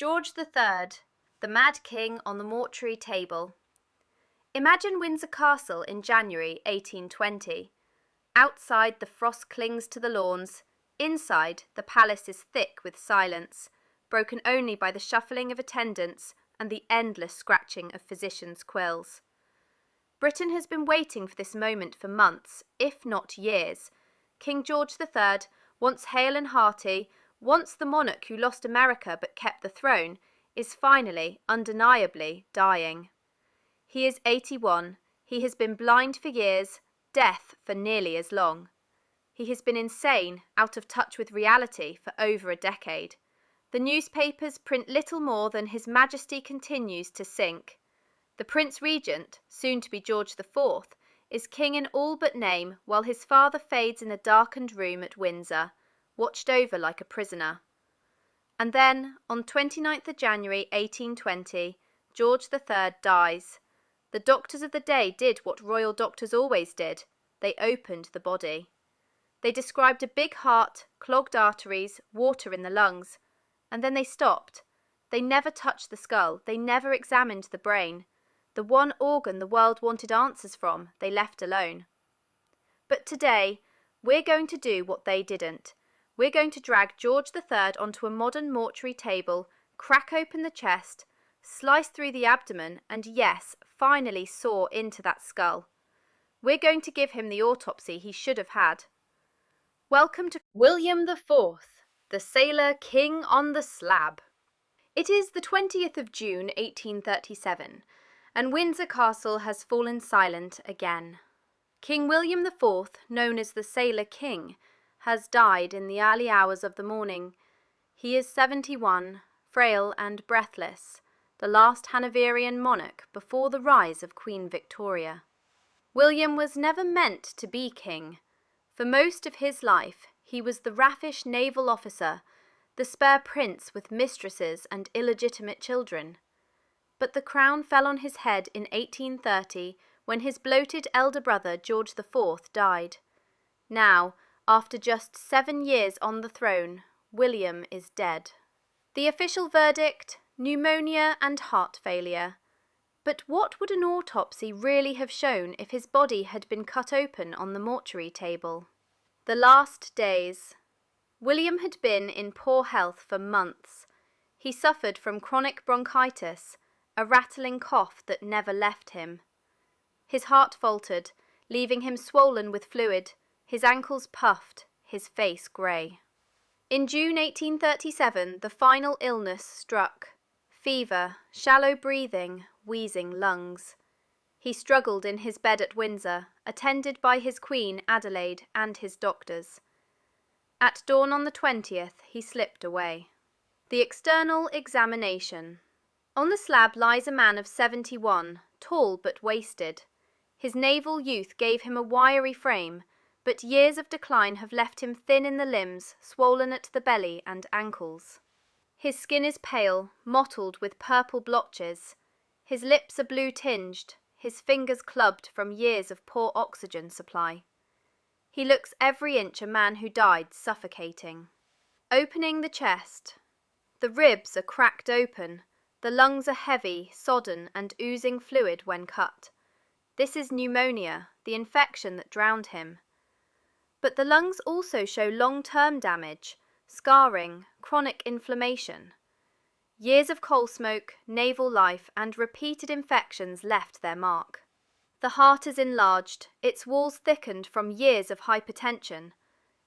George III, the Mad King on the mortuary table. Imagine Windsor Castle in January 1820. Outside, the frost clings to the lawns. Inside, the palace is thick with silence, broken only by the shuffling of attendants and the endless scratching of physicians' quills. Britain has been waiting for this moment for months, if not years. King George III, once hale and hearty, once the monarch who lost America but kept the throne, is finally, undeniably, dying. He is 81. He has been blind for years, deaf for nearly as long. He has been insane, out of touch with reality, for over a decade. The newspapers print little more than His Majesty continues to sink. The Prince Regent, soon to be George IV, is king in all but name, while his father fades in a darkened room at Windsor, watched over like a prisoner. And then, on 29th of January 1820, George III dies. The doctors of the day did what royal doctors always did. They opened the body. They described a big heart, clogged arteries, water in the lungs. And then they stopped. They never touched the skull. They never examined the brain. The one organ the world wanted answers from, they left alone. But today, we're going to do what they didn't. We're going to drag George III onto a modern mortuary table, crack open the chest, slice through the abdomen, and yes, finally saw into that skull. We're going to give him the autopsy he should have had. Welcome to William IV, the Sailor King on the Slab. It is the 20th of June 1837, and Windsor Castle has fallen silent again. King William IV, known as the Sailor King, has died in the early hours of the morning. He is 71, frail and breathless, the last Hanoverian monarch before the rise of Queen Victoria. William was never meant to be king. For most of his life, he was the raffish naval officer, the spare prince with mistresses and illegitimate children. But the crown fell on his head in 1830 when his bloated elder brother George IV died. Now, after just 7 years on the throne, William is dead. The official verdict: pneumonia and heart failure. But what would an autopsy really have shown if his body had been cut open on the mortuary table? The last days. William had been in poor health for months. He suffered from chronic bronchitis, a rattling cough that never left him. His heart faltered, leaving him swollen with fluid, his ankles puffed, his face grey. In June 1837, the final illness struck. Fever, shallow breathing, wheezing lungs. He struggled in his bed at Windsor, attended by his queen, Adelaide, and his doctors. At dawn on the 20th, he slipped away. The external examination. On the slab lies a man of 71, tall but wasted. His naval youth gave him a wiry frame, but years of decline have left him thin in the limbs, swollen at the belly and ankles. His skin is pale, mottled with purple blotches. His lips are blue-tinged, his fingers clubbed from years of poor oxygen supply. He looks every inch a man who died suffocating. Opening the chest. The ribs are cracked open. The lungs are heavy, sodden, and oozing fluid when cut. This is pneumonia, the infection that drowned him. But the lungs also show long-term damage, scarring, chronic inflammation. Years of coal smoke, naval life, and repeated infections left their mark. The heart is enlarged, its walls thickened from years of hypertension.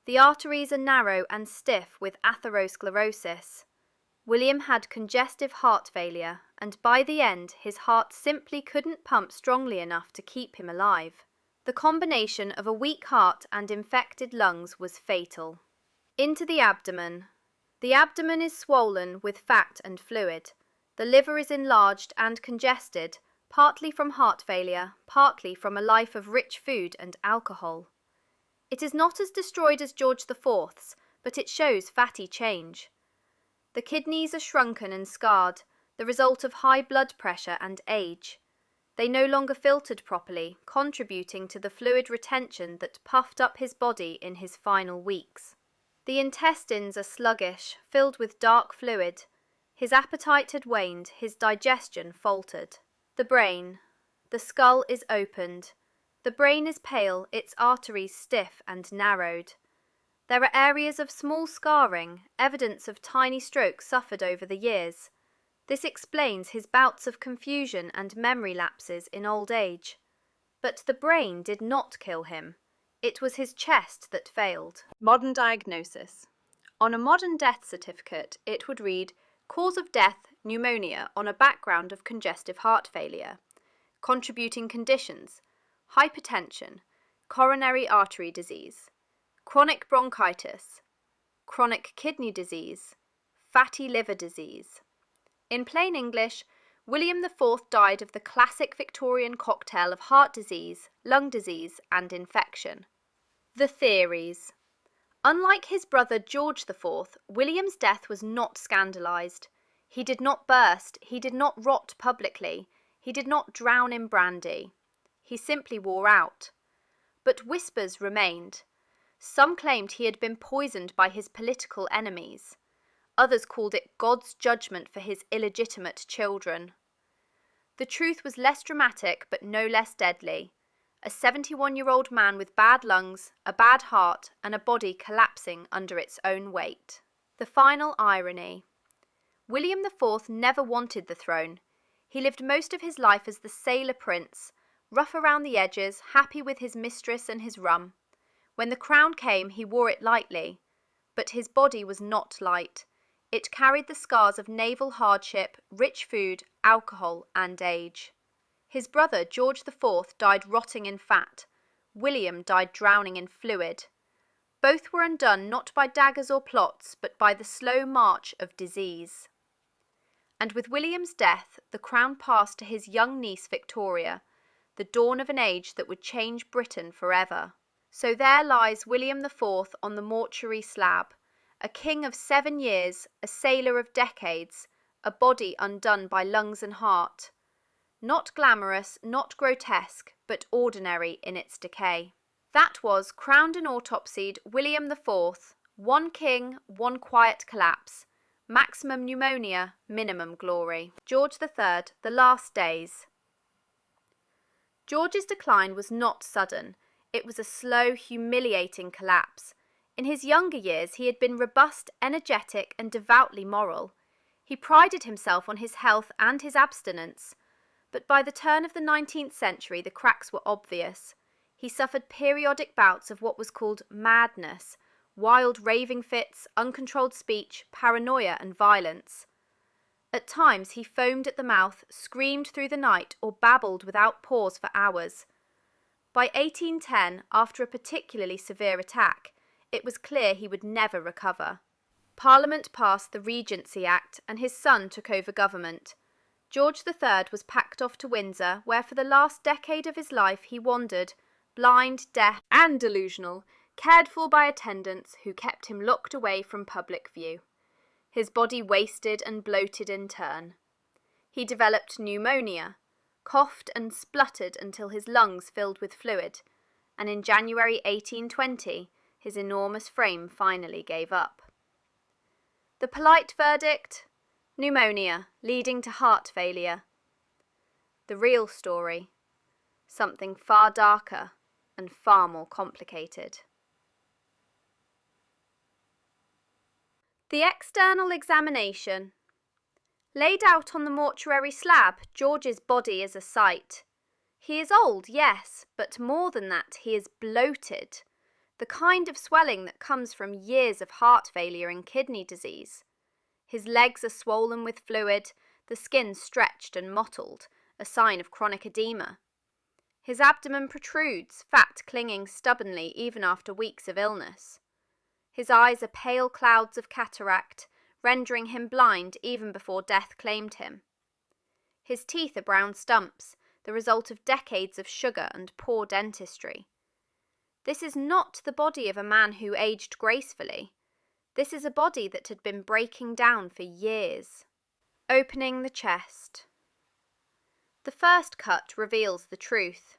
The arteries are narrow and stiff with atherosclerosis. William had congestive heart failure, and by the end his heart simply couldn't pump strongly enough to keep him alive. The combination of a weak heart and infected lungs was fatal. Into the abdomen. The abdomen is swollen with fat and fluid. The liver is enlarged and congested, partly from heart failure, partly from a life of rich food and alcohol. It is not as destroyed as George IV's, but it shows fatty change. The kidneys are shrunken and scarred, the result of high blood pressure and age. They no longer filtered properly, contributing to the fluid retention that puffed up his body in his final weeks. The intestines are sluggish, filled with dark fluid. His appetite had waned, his digestion faltered. The brain. The skull is opened. The brain is pale, its arteries stiff and narrowed. There are areas of small scarring, evidence of tiny strokes suffered over the years. This explains his bouts of confusion and memory lapses in old age. But the brain did not kill him. It was his chest that failed. Modern diagnosis. On a modern death certificate, it would read, cause of death, pneumonia on a background of congestive heart failure. Contributing conditions, hypertension, coronary artery disease, chronic bronchitis, chronic kidney disease, fatty liver disease. In plain English, William IV died of the classic Victorian cocktail of heart disease, lung disease, and infection. The theories. Unlike his brother George IV, William's death was not scandalised. He did not burst, he did not rot publicly, he did not drown in brandy. He simply wore out. But whispers remained. Some claimed he had been poisoned by his political enemies. Others called it God's judgment for his illegitimate children. The truth was less dramatic but no less deadly. A 71-year-old man with bad lungs, a bad heart, and a body collapsing under its own weight. The final irony. William IV never wanted the throne. He lived most of his life as the sailor prince, rough around the edges, happy with his mistress and his rum. When the crown came, he wore it lightly. But his body was not light. It carried the scars of naval hardship, rich food, alcohol, and age. His brother, George IV, died rotting in fat. William died drowning in fluid. Both were undone not by daggers or plots, but by the slow march of disease. And with William's death, the crown passed to his young niece Victoria, the dawn of an age that would change Britain forever. So there lies William IV on the mortuary slab, a king of 7 years, a sailor of decades, a body undone by lungs and heart. Not glamorous, not grotesque, but ordinary in its decay. That was crowned and autopsied William IV, one king, one quiet collapse, maximum pneumonia, minimum glory. George III, the last days. George's decline was not sudden. It was a slow, humiliating collapse. In his younger years, he had been robust, energetic, and devoutly moral. He prided himself on his health and his abstinence. But by the turn of the 19th century, the cracks were obvious. He suffered periodic bouts of what was called madness, wild raving fits, uncontrolled speech, paranoia, and violence. At times he foamed at the mouth, screamed through the night, or babbled without pause for hours. By 1810, after a particularly severe attack, it was clear he would never recover. Parliament passed the Regency Act, and his son took over government. George III was packed off to Windsor, where for the last decade of his life he wandered, blind, deaf, and delusional, cared for by attendants who kept him locked away from public view. His body wasted and bloated in turn. He developed pneumonia, coughed and spluttered until his lungs filled with fluid, and in January 1820 his enormous frame finally gave up. The polite verdict? Pneumonia, leading to heart failure. The real story? Something far darker and far more complicated. The external examination. Laid out on the mortuary slab, George's body is a sight. He is old, yes, but more than that, he is bloated. The kind of swelling that comes from years of heart failure and kidney disease. His legs are swollen with fluid, the skin stretched and mottled, a sign of chronic edema. His abdomen protrudes, fat clinging stubbornly even after weeks of illness. His eyes are pale clouds of cataract, rendering him blind even before death claimed him. His teeth are brown stumps, the result of decades of sugar and poor dentistry. This is not the body of a man who aged gracefully. This is a body that had been breaking down for years. Opening the chest. The first cut reveals the truth.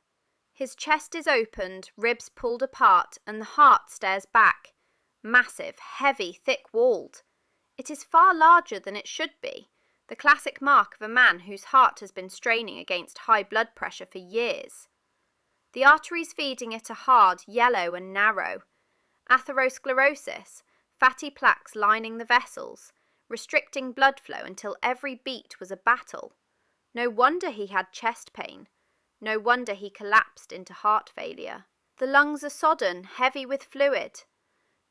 His chest is opened, ribs pulled apart, and the heart stares back. Massive, heavy, thick-walled. It is far larger than it should be. the classic mark of a man whose heart has been straining against high blood pressure for years. The arteries feeding it are hard, yellow and narrow. Atherosclerosis, fatty plaques lining the vessels, restricting blood flow until every beat was a battle. No wonder he had chest pain. No wonder he collapsed into heart failure. The lungs are sodden, heavy with fluid.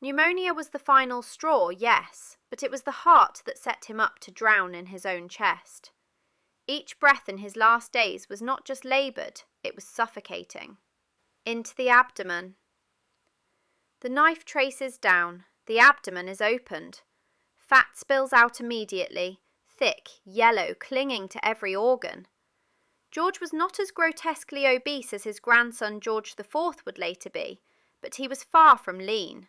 Pneumonia was the final straw, yes, but it was the heart that set him up to drown in his own chest. Each breath in his last days was not just laboured, it was suffocating. Into the abdomen. The knife traces down, the abdomen is opened. Fat spills out immediately, thick, yellow, clinging to every organ. George was not as grotesquely obese as his grandson George IV would later be, but he was far from lean.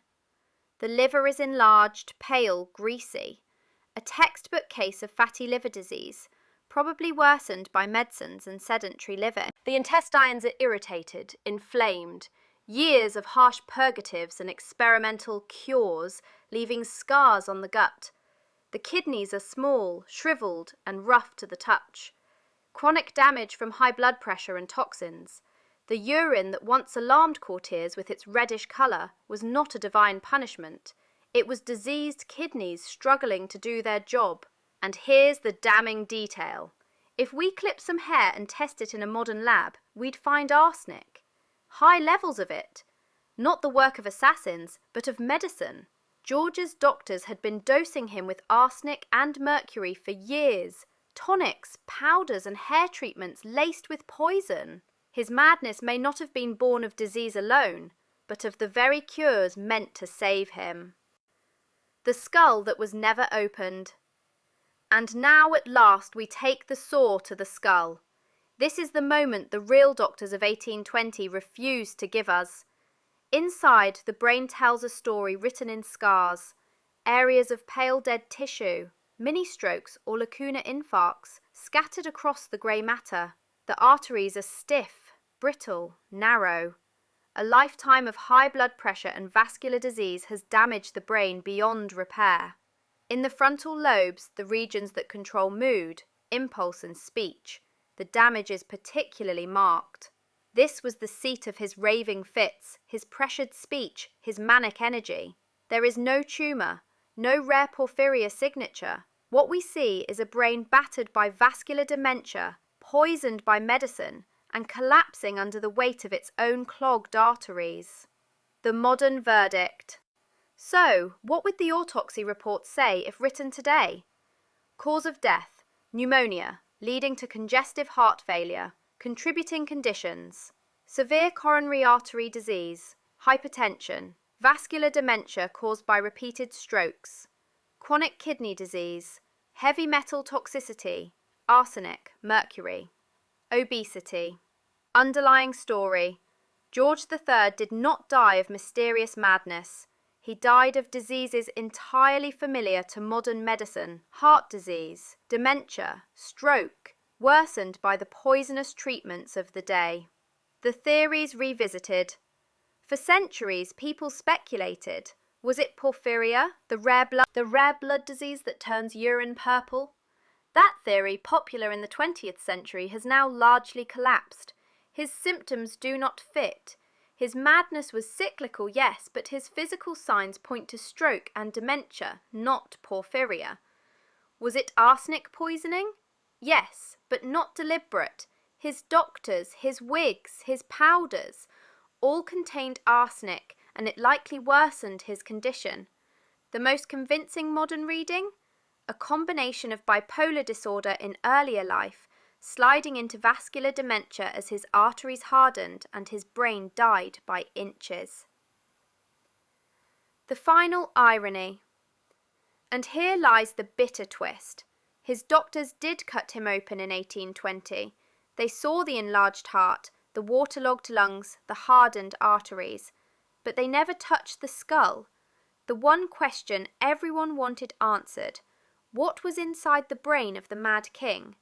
The liver is enlarged, pale, greasy. A textbook case of fatty liver disease, probably worsened by medicines and sedentary living. The intestines are irritated, inflamed, years of harsh purgatives and experimental cures, leaving scars on the gut. The kidneys are small, shriveled and rough to the touch. Chronic damage from high blood pressure and toxins. The urine that once alarmed courtiers with its reddish colour was not a divine punishment. It was diseased kidneys struggling to do their job. And here's the damning detail. If we clip some hair and test it in a modern lab, we'd find arsenic. High levels of it. Not the work of assassins, but of medicine. George's doctors had been dosing him with arsenic and mercury for years. Tonics, powders and hair treatments laced with poison. His madness may not have been born of disease alone, but of the very cures meant to save him. The skull that was never opened. And now at last we take the saw to the skull. This is the moment the real doctors of 1820 refused to give us. Inside, the brain tells a story written in scars, areas of pale dead tissue, mini-strokes or lacuna infarcts scattered across the grey matter. The arteries are stiff, brittle, narrow. A lifetime of high blood pressure and vascular disease has damaged the brain beyond repair. In the frontal lobes, the regions that control mood, impulse and speech, the damage is particularly marked. This was the seat of his raving fits, his pressured speech, his manic energy. There is no tumour, no rare porphyria signature. What we see is a brain battered by vascular dementia, poisoned by medicine, and collapsing under the weight of its own clogged arteries. The modern verdict. So, what would the autopsy report say if written today? Cause of death, pneumonia, leading to congestive heart failure, contributing conditions, severe coronary artery disease, hypertension, vascular dementia caused by repeated strokes, chronic kidney disease, heavy metal toxicity, arsenic, mercury, obesity. Underlying story. George III did not die of mysterious madness. He died of diseases entirely familiar to modern medicine, heart disease, dementia, stroke, worsened by the poisonous treatments of the day. The theories revisited. For centuries, people speculated. Was it porphyria, the rare blood disease that turns urine purple? That theory, popular in the 20th century, has now largely collapsed. His symptoms do not fit. His madness was cyclical, yes, but his physical signs point to stroke and dementia, not porphyria. Was it arsenic poisoning? Yes, but not deliberate. His doctors, his wigs, his powders, all contained arsenic, and it likely worsened his condition. The most convincing modern reading? A combination of bipolar disorder in earlier life, sliding into vascular dementia as his arteries hardened and his brain died by inches. The final irony. And here lies the bitter twist. His doctors did cut him open in 1820. They saw the enlarged heart, the waterlogged lungs, the hardened arteries. But they never touched the skull. The one question everyone wanted answered. What was inside the brain of the Mad King?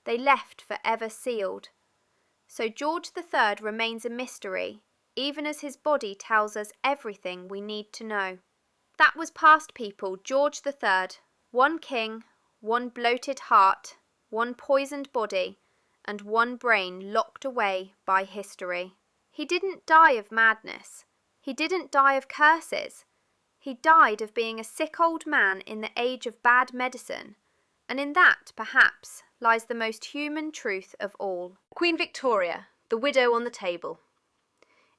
They left forever sealed. So George III remains a mystery, even as his body tells us everything we need to know. That was past people, George III, one king, one bloated heart, one poisoned body, and one brain locked away by history. He didn't die of madness. He didn't die of curses. He died of being a sick old man in the age of bad medicine, and in that, perhaps, lies the most human truth of all. Queen Victoria, the widow on the table.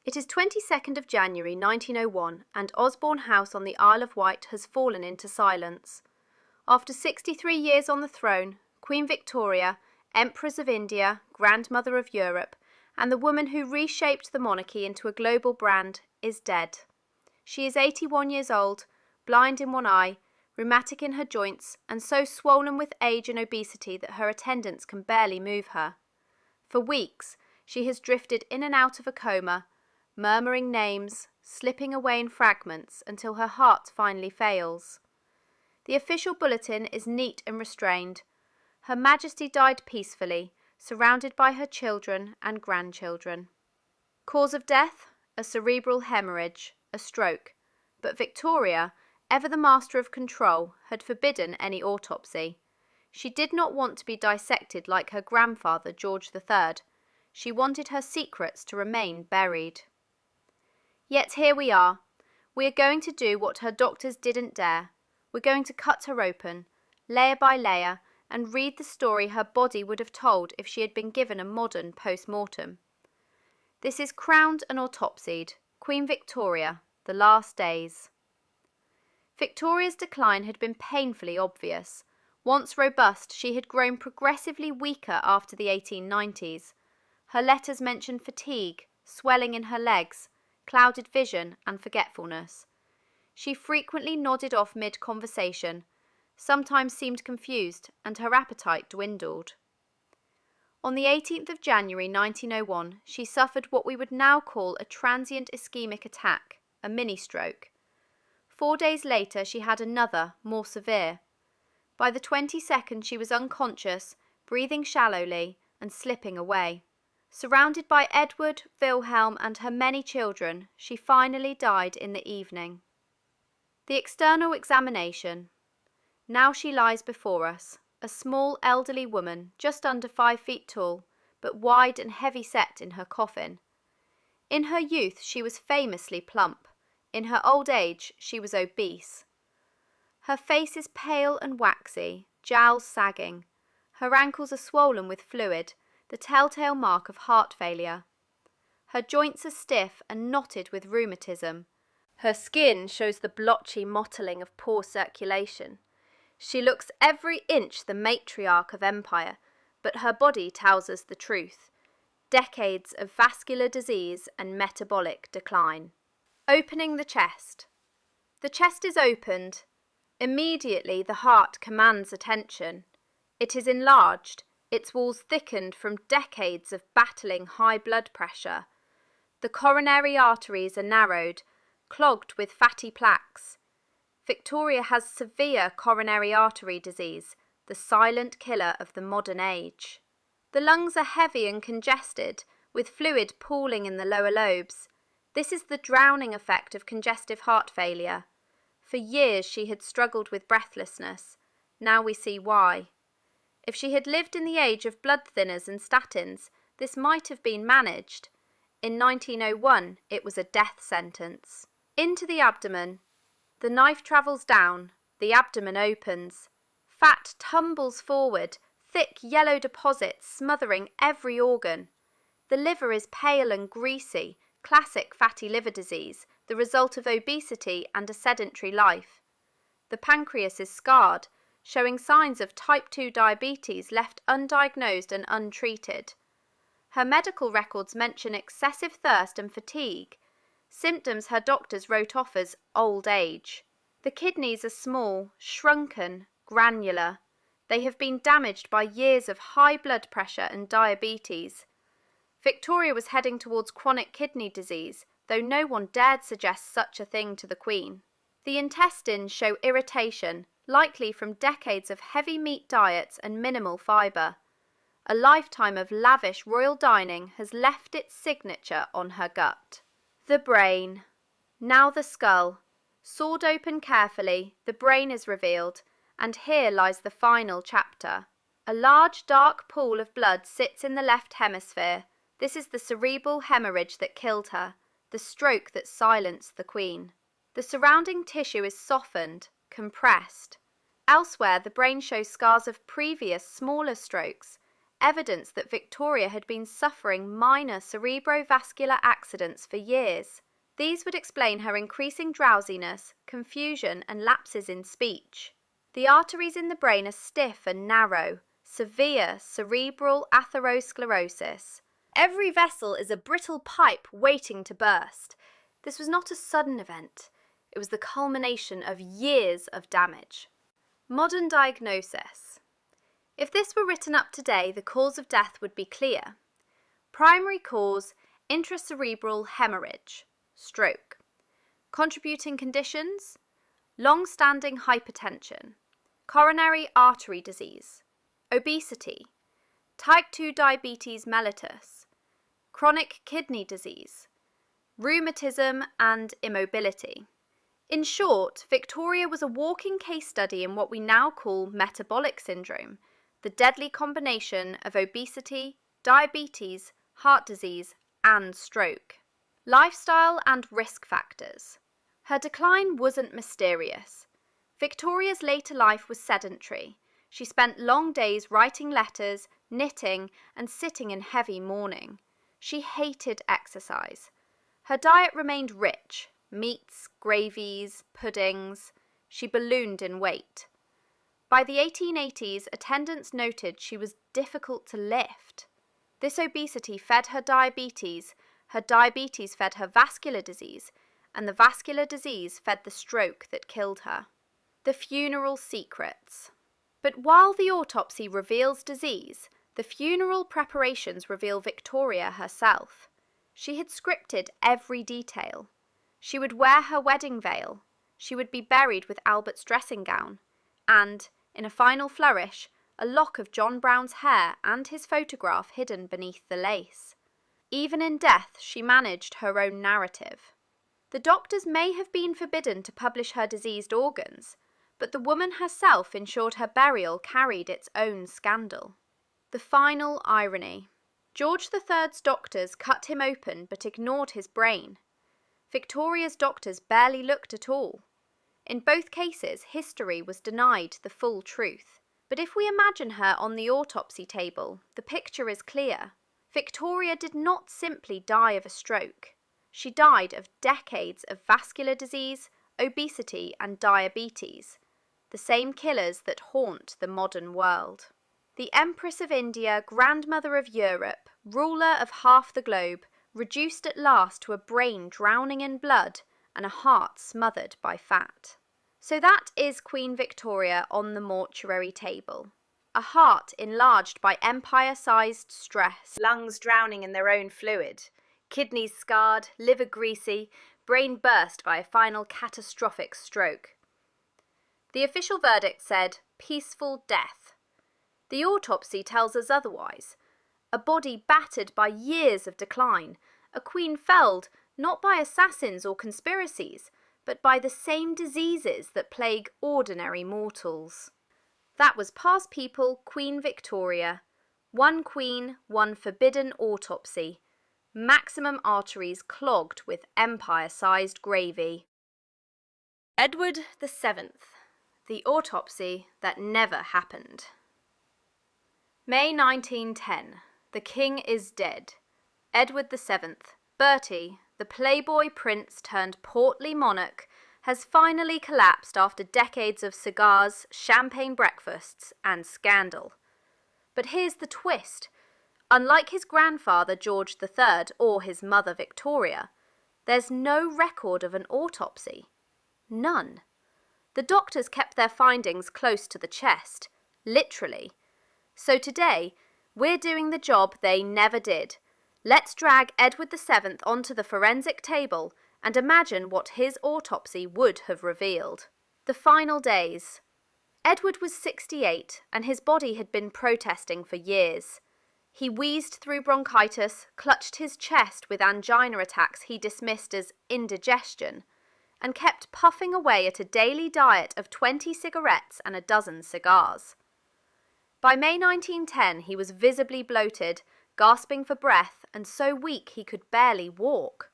It is 22nd of January 1901, and Osborne House on the Isle of Wight has fallen into silence. After 63 years on the throne, Queen Victoria, Empress of India, Grandmother of Europe, and the woman who reshaped the monarchy into a global brand, is dead. She is 81 years old, blind in one eye, rheumatic in her joints, and so swollen with age and obesity that her attendants can barely move her. For weeks, she has drifted in and out of a coma, murmuring names, slipping away in fragments until her heart finally fails. The official bulletin is neat and restrained. Her Majesty died peacefully, surrounded by her children and grandchildren. Cause of death? A cerebral hemorrhage, a stroke. But Victoria, ever the master of control, had forbidden any autopsy. She did not want to be dissected like her grandfather George III. She wanted her secrets to remain buried. Yet here we are. We are going to do what her doctors didn't dare. We're going to cut her open, layer by layer, and read the story her body would have told if she had been given a modern post-mortem. This is Crowned and Autopsied, Queen Victoria, The Last Days. Victoria's decline had been painfully obvious. Once robust, she had grown progressively weaker after the 1890s. Her letters mentioned fatigue, swelling in her legs, clouded vision and forgetfulness. She frequently nodded off mid-conversation, sometimes seemed confused, and her appetite dwindled. On the 18th of January 1901, she suffered what we would now call a transient ischemic attack, a mini-stroke. 4 days later she had another, more severe. By the 22nd she was unconscious, breathing shallowly, and slipping away. Surrounded by Edward, Wilhelm, and her many children, she finally died in the evening. The external examination. Now she lies before us, a small elderly woman, just under 5 feet tall, but wide and heavy-set in her coffin. In her youth she was famously plump. In her old age she was obese. Her face is pale and waxy, jowls sagging. Her ankles are swollen with fluid, the telltale mark of heart failure. Her joints are stiff and knotted with rheumatism. Her skin shows the blotchy mottling of poor circulation. She looks every inch the matriarch of empire, but her body tells us the truth. Decades of vascular disease and metabolic decline. Opening the chest. The chest is opened. Immediately the heart commands attention. It is enlarged, its walls thickened from decades of battling high blood pressure. The coronary arteries are narrowed, clogged with fatty plaques. Victoria has severe coronary artery disease, the silent killer of the modern age. The lungs are heavy and congested, with fluid pooling in the lower lobes. This is the drowning effect of congestive heart failure. For years she had struggled with breathlessness. Now we see why. If she had lived in the age of blood thinners and statins, this might have been managed. In 1901, it was a death sentence. Into the abdomen. The knife travels down, the abdomen opens. Fat tumbles forward, thick yellow deposits smothering every organ. The liver is pale and greasy, classic fatty liver disease, the result of obesity and a sedentary life. The pancreas is scarred, showing signs of type 2 diabetes left undiagnosed and untreated. Her medical records mention excessive thirst and fatigue, symptoms her doctors wrote off as old age. The kidneys are small, shrunken, granular. They have been damaged by years of high blood pressure and diabetes. Victoria was heading towards chronic kidney disease, though no one dared suggest such a thing to the Queen. The intestines show irritation, likely from decades of heavy meat diets and minimal fibre. A lifetime of lavish royal dining has left its signature on her gut. The brain. Now the skull. Sawed open carefully, the brain is revealed, And here lies the final chapter. A large dark pool of blood sits in the left hemisphere. This is the cerebral hemorrhage that killed her, the stroke that silenced the Queen. The surrounding tissue is softened, compressed. Elsewhere, the brain shows scars of previous, smaller strokes, evidence that Victoria had been suffering minor cerebrovascular accidents for years. These would explain her increasing drowsiness, confusion, and lapses in speech. The arteries in the brain are stiff and narrow, severe cerebral atherosclerosis. Every vessel is a brittle pipe waiting to burst. This was not a sudden event. It was the culmination of years of damage. Modern diagnosis. If this were written up today, the cause of death would be clear. Primary cause, intracerebral hemorrhage, stroke. Contributing conditions, long-standing hypertension, coronary artery disease, obesity, type 2 diabetes mellitus, chronic kidney disease, rheumatism and immobility. In short, Victoria was a walking case study in what we now call metabolic syndrome, the deadly combination of obesity, diabetes, heart disease, and stroke. Lifestyle and risk factors. Her decline wasn't mysterious. Victoria's later life was sedentary. She spent long days writing letters, knitting, and sitting in heavy mourning. She hated exercise. Her diet remained rich. Meats, gravies, puddings. She ballooned in weight. By the 1880s, attendants noted she was difficult to lift. This obesity fed her diabetes fed her vascular disease, and the vascular disease fed the stroke that killed her. The funeral secrets. But while the autopsy reveals disease, the funeral preparations reveal Victoria herself. She had scripted every detail. She would wear her wedding veil, she would be buried with Albert's dressing gown, and, in a final flourish, a lock of John Brown's hair and his photograph hidden beneath the lace. Even in death, she managed her own narrative. The doctors may have been forbidden to publish her diseased organs, but the woman herself ensured her burial carried its own scandal. The final irony. George III's doctors cut him open but ignored his brain. Victoria's doctors barely looked at all. In both cases, history was denied the full truth. But if we imagine her on the autopsy table, the picture is clear. Victoria did not simply die of a stroke. She died of decades of vascular disease, obesity, and diabetes, the same killers that haunt the modern world. The Empress of India, grandmother of Europe, ruler of half the globe, reduced at last to a brain drowning in blood and a heart smothered by fat. So that is Queen Victoria on the mortuary table. A heart enlarged by empire-sized stress, lungs drowning in their own fluid, kidneys scarred, liver greasy, brain burst by a final catastrophic stroke. The official verdict said, peaceful death. The autopsy tells us otherwise. A body battered by years of decline, a queen felled not by assassins or conspiracies, but by the same diseases that plague ordinary mortals. That was Past People, Queen Victoria. One queen, one forbidden autopsy. Maximum arteries clogged with empire-sized gravy. Edward VII. The autopsy that never happened. May 1910. The king is dead. Edward VII, Bertie, the playboy prince turned portly monarch, has finally collapsed after decades of cigars, champagne breakfasts, and scandal. But here's the twist. Unlike his grandfather George III or his mother Victoria, there's no record of an autopsy. None. The doctors kept their findings close to the chest, literally. So today, we're doing the job they never did. Let's drag Edward VII onto the forensic table and imagine what his autopsy would have revealed. The final days. Edward was 68 and his body had been protesting for years. He wheezed through bronchitis, clutched his chest with angina attacks he dismissed as indigestion, and kept puffing away at a daily diet of 20 cigarettes and a dozen cigars. By May 1910, he was visibly bloated, gasping for breath, and so weak he could barely walk.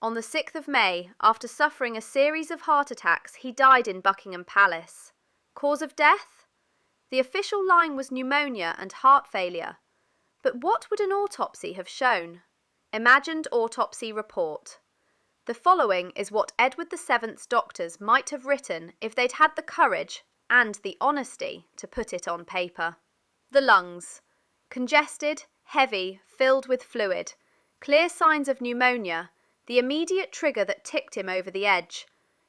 On the 6th of May, after suffering a series of heart attacks, he died in Buckingham Palace. Cause of death? The official line was pneumonia and heart failure. But what would an autopsy have shown? Imagined autopsy report. The following is what Edward VII's doctors might have written if they'd had the courage and the honesty to put it on paper. The lungs. Congested, heavy, filled with fluid. Clear signs of pneumonia, the immediate trigger that ticked him over the edge.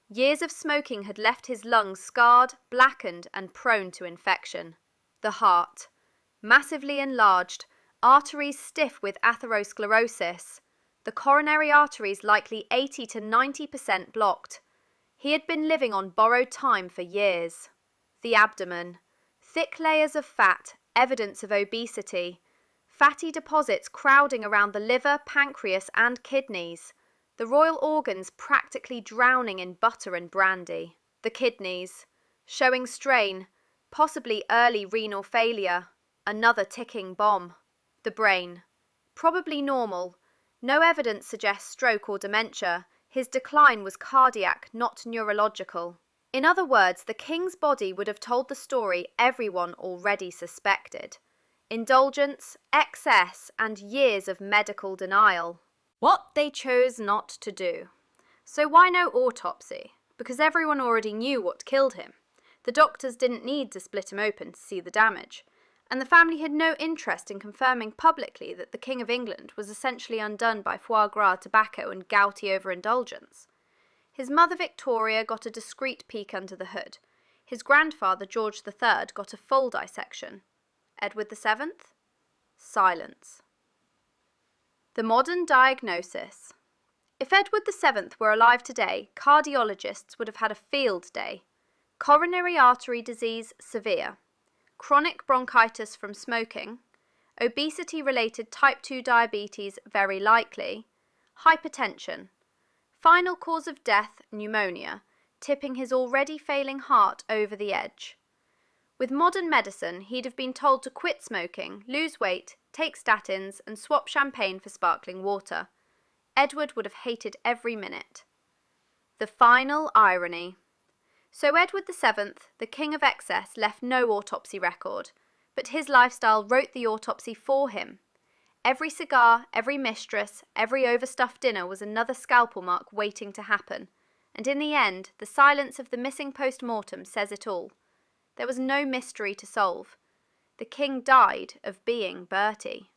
Years of smoking had left his lungs scarred, blackened, and prone to infection. The heart. Massively enlarged, arteries stiff with atherosclerosis. The coronary arteries likely 80 to 90% blocked. He had been living on borrowed time for years. The abdomen. Thick layers of fat, evidence of obesity. Fatty deposits crowding around the liver, pancreas, and kidneys. The royal organs practically drowning in butter and brandy. The kidneys. Showing strain, possibly early renal failure. Another ticking bomb. The brain. Probably normal. No evidence suggests stroke or dementia. His decline was cardiac, not neurological. In other words, the king's body would have told the story everyone already suspected. Indulgence, excess, and years of medical denial. What they chose not to do. So why no autopsy? Because everyone already knew what killed him. The doctors didn't need to split him open to see the damage. And the family had no interest in confirming publicly that the King of England was essentially undone by foie gras, tobacco, and gouty overindulgence. His mother Victoria got a discreet peek under the hood. His grandfather George III got a full dissection. Edward VII? Silence. The modern diagnosis. If Edward VII were alive today, cardiologists would have had a field day. Coronary artery disease severe. Chronic bronchitis from smoking. Obesity-related type 2 diabetes very likely. Hypertension. Final cause of death, pneumonia, tipping his already failing heart over the edge. With modern medicine, he'd have been told to quit smoking, lose weight, take statins, and swap champagne for sparkling water. Edward would have hated every minute. The final irony. So Edward VII, the King of Excess, left no autopsy record, but his lifestyle wrote the autopsy for him. Every cigar, every mistress, every overstuffed dinner was another scalpel mark waiting to happen, and in the end, the silence of the missing post-mortem says it all. There was no mystery to solve. The king died of being Bertie.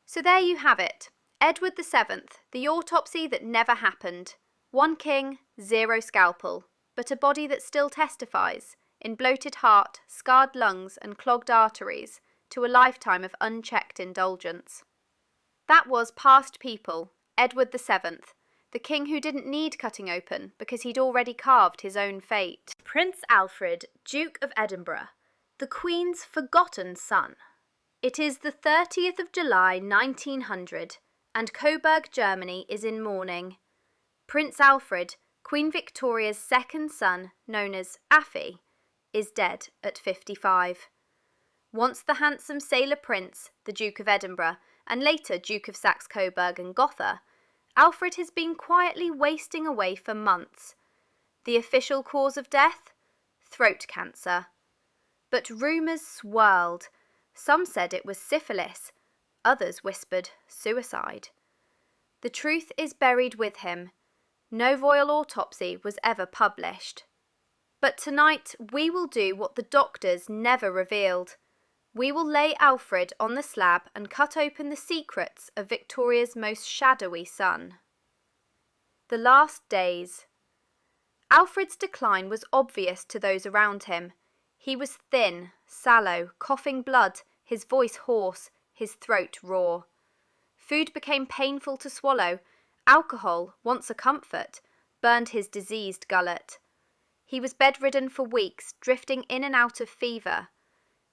So there you have it. Edward VII, the autopsy that never happened. One king, zero scalpel, but a body that still testifies, in bloated heart, scarred lungs, and clogged arteries, to a lifetime of unchecked indulgence. That was Past People, Edward VII, the king who didn't need cutting open because he'd already carved his own fate. Prince Alfred, Duke of Edinburgh, the Queen's forgotten son. It is the 30th of July 1900, and Coburg, Germany is in mourning. Prince Alfred, Queen Victoria's second son, known as Affy, is dead at 55. Once the handsome sailor prince, the Duke of Edinburgh, and later Duke of Saxe-Coburg and Gotha, Alfred has been quietly wasting away for months. The official cause of death? Throat cancer. But rumours swirled. Some said it was syphilis. Others whispered suicide. The truth is buried with him. No royal autopsy was ever published. But tonight we will do what the doctors never revealed. We will lay Alfred on the slab and cut open the secrets of Victoria's most shadowy son. The last days. Alfred's decline was obvious to those around him. He was thin, sallow, coughing blood, his voice hoarse, his throat raw. Food became painful to swallow. Alcohol, once a comfort, burned his diseased gullet. He was bedridden for weeks, drifting in and out of fever.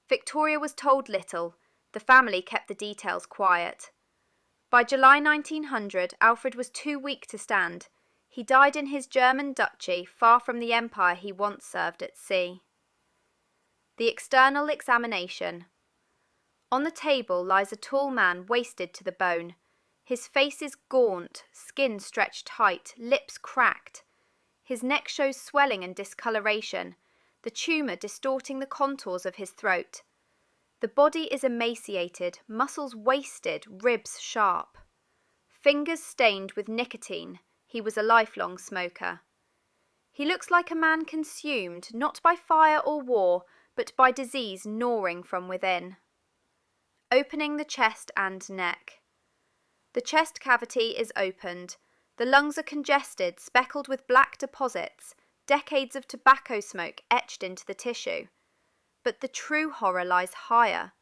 Victoria was told little. The family kept the details quiet. By July 1900, Alfred was too weak to stand. He died in his German duchy, far from the empire he once served at sea. The external examination. On the table lies a tall man wasted to the bone. His face is gaunt, skin stretched tight, lips cracked. His neck shows swelling and discoloration, the tumour distorting the contours of his throat. The body is emaciated, muscles wasted, ribs sharp. Fingers stained with nicotine. He was a lifelong smoker. He looks like a man consumed, not by fire or war, but by disease gnawing from within. Opening the chest and neck. The chest cavity is opened. The lungs are congested, speckled with black deposits, decades of tobacco smoke etched into the tissue. But the true horror lies higher.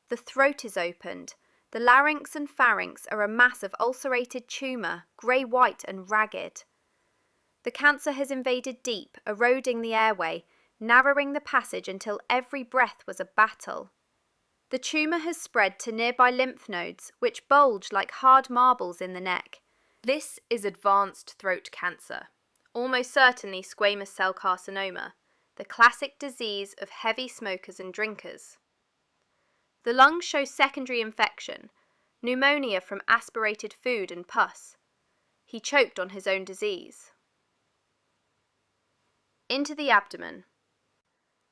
The throat is opened. The larynx and pharynx are a mass of ulcerated tumour, grey-white and ragged. The cancer has invaded deep, eroding the airway, narrowing the passage until every breath was a battle. The tumour has spread to nearby lymph nodes, which bulge like hard marbles in the neck. This is advanced throat cancer, almost certainly squamous cell carcinoma, the classic disease of heavy smokers and drinkers. The lungs show secondary infection, pneumonia from aspirated food and pus. He choked on his own disease. Into the abdomen.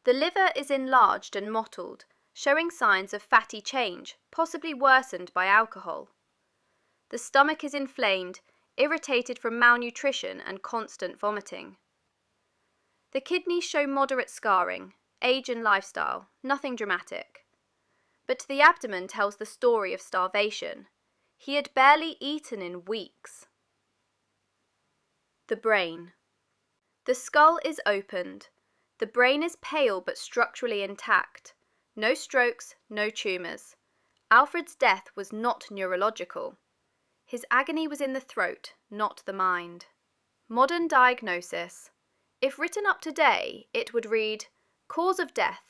The liver is enlarged and mottled, showing signs of fatty change, possibly worsened by alcohol. The stomach is inflamed, irritated from malnutrition and constant vomiting. The kidneys show moderate scarring, age and lifestyle, nothing dramatic. But the abdomen tells the story of starvation. He had barely eaten in weeks. The brain. The skull is opened. The brain is pale but structurally intact. No strokes, no tumours. Alfred's death was not neurological. His agony was in the throat, not the mind. Modern diagnosis. If written up today, it would read, cause of death,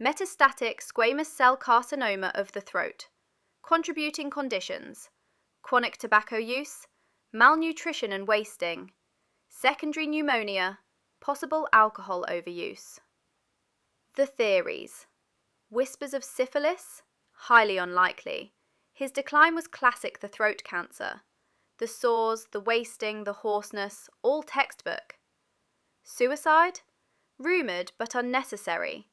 metastatic squamous cell carcinoma of the throat. Contributing conditions, chronic tobacco use, malnutrition and wasting, secondary pneumonia, possible alcohol overuse. The theories. Whispers of syphilis? Highly unlikely. His decline was classic the throat cancer. The sores, the wasting, the hoarseness, all textbook. Suicide? Rumoured but unnecessary.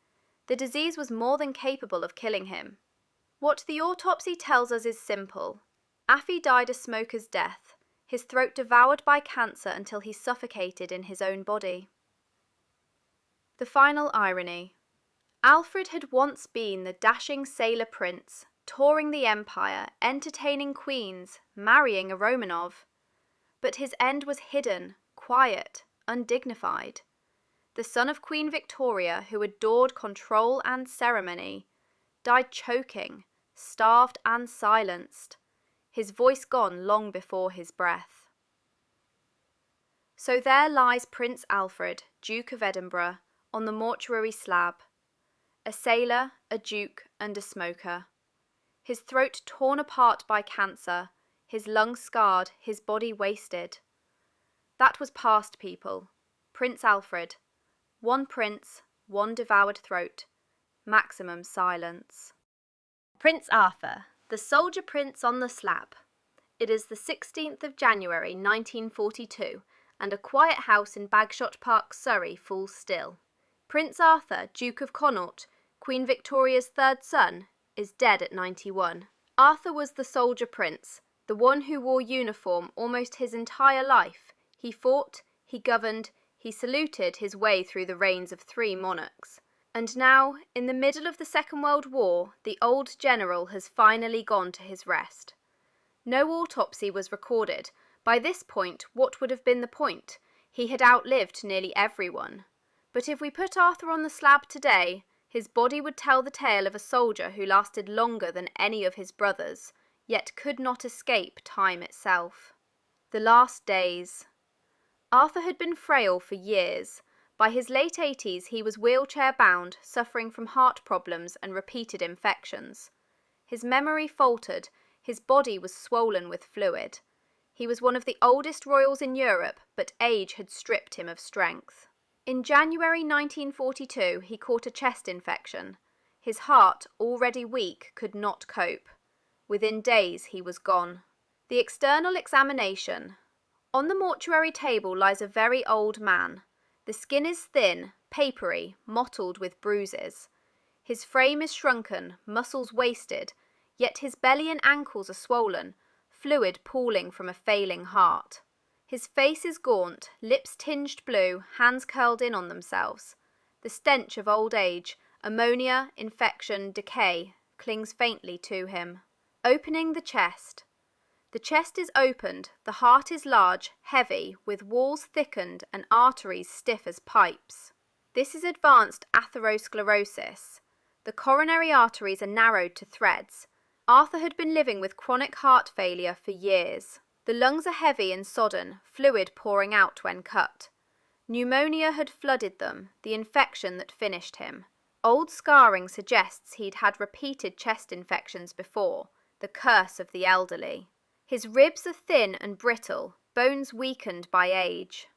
The disease was more than capable of killing him. What the autopsy tells us is simple. Affy died a smoker's death, his throat devoured by cancer until he suffocated in his own body. The final irony. Alfred had once been the dashing sailor prince, touring the empire, entertaining queens, marrying a Romanov. But his end was hidden, quiet, undignified. The son of Queen Victoria, who adored control and ceremony, died choking, starved and silenced, his voice gone long before his breath. So there lies Prince Alfred, Duke of Edinburgh, on the mortuary slab, a sailor, a duke, and a smoker. His throat torn apart by cancer, his lungs scarred, his body wasted. That was past, people. Prince Alfred. One prince, one devoured throat, maximum silence. Prince Arthur, the soldier prince on the slab. It is the 16th of January 1942, and a quiet house in Bagshot Park, Surrey, falls still. Prince Arthur, Duke of Connaught, Queen Victoria's third son, is dead at 91. Arthur was the soldier prince, the one who wore uniform almost his entire life. He fought, he governed, he saluted his way through the reigns of 3 monarchs. And now, in the middle of the Second World War, the old general has finally gone to his rest. No autopsy was recorded. By this point, what would have been the point? He had outlived nearly everyone. But if we put Arthur on the slab today, his body would tell the tale of a soldier who lasted longer than any of his brothers, yet could not escape time itself. The last days. Arthur had been frail for years. By his late 80s, he was wheelchair-bound, suffering from heart problems and repeated infections. His memory faltered, his body was swollen with fluid. He was one of the oldest royals in Europe, but age had stripped him of strength. In January 1942, he caught a chest infection. His heart, already weak, could not cope. Within days, he was gone. The external examination. On the mortuary table lies a very old man. The skin is thin, papery, mottled with bruises. His frame is shrunken, muscles wasted, yet his belly and ankles are swollen, fluid pooling from a failing heart. His face is gaunt, lips tinged blue, hands curled in on themselves. The stench of old age, ammonia, infection, decay, clings faintly to him. Opening the chest. The chest is opened, the heart is large, heavy, with walls thickened and arteries stiff as pipes. This is advanced atherosclerosis. The coronary arteries are narrowed to threads. Arthur had been living with chronic heart failure for years. The lungs are heavy and sodden, fluid pouring out when cut. Pneumonia had flooded them, the infection that finished him. Old scarring suggests he'd had repeated chest infections before, the curse of the elderly. His ribs are thin and brittle, bones weakened by age.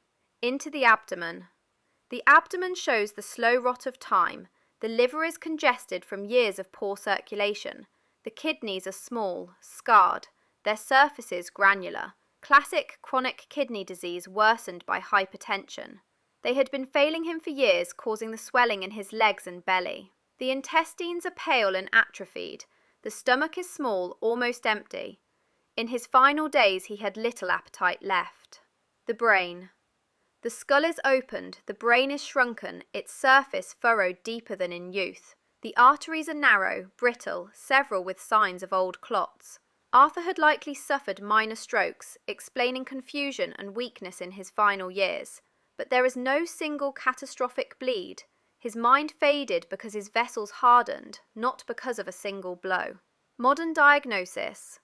Into the abdomen. The abdomen shows the slow rot of time. The liver is congested from years of poor circulation. The kidneys are small, scarred, their surfaces granular. Classic chronic kidney disease worsened by hypertension. They had been failing him for years, causing the swelling in his legs and belly. The intestines are pale and atrophied. The stomach is small, almost empty. In his final days he had little appetite left. The brain. The skull is opened, the brain is shrunken, its surface furrowed deeper than in youth. The arteries are narrow, brittle, several with signs of old clots. Arthur had likely suffered minor strokes, explaining confusion and weakness in his final years. But there is no single catastrophic bleed. His mind faded because his vessels hardened, not because of a single blow. Modern diagnosis.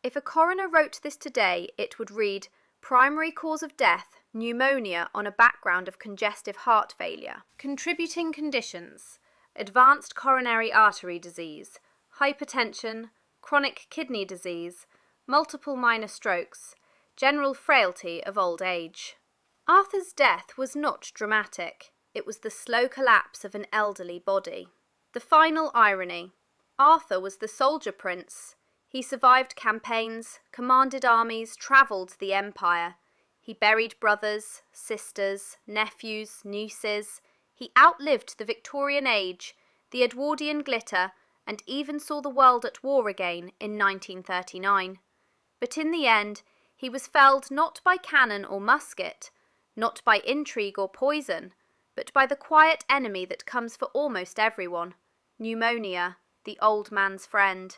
If a coroner wrote this today, it would read, primary cause of death, pneumonia on a background of congestive heart failure. Contributing conditions. Advanced coronary artery disease, hypertension, chronic kidney disease, multiple minor strokes, general frailty of old age. Arthur's death was not dramatic. It was the slow collapse of an elderly body. The final irony. Arthur was the soldier prince. He survived campaigns, commanded armies, travelled the empire. He buried brothers, sisters, nephews, nieces. He outlived the Victorian age, the Edwardian glitter, and even saw the world at war again in 1939. But in the end, he was felled not by cannon or musket, not by intrigue or poison, but by the quiet enemy that comes for almost everyone, pneumonia, the old man's friend.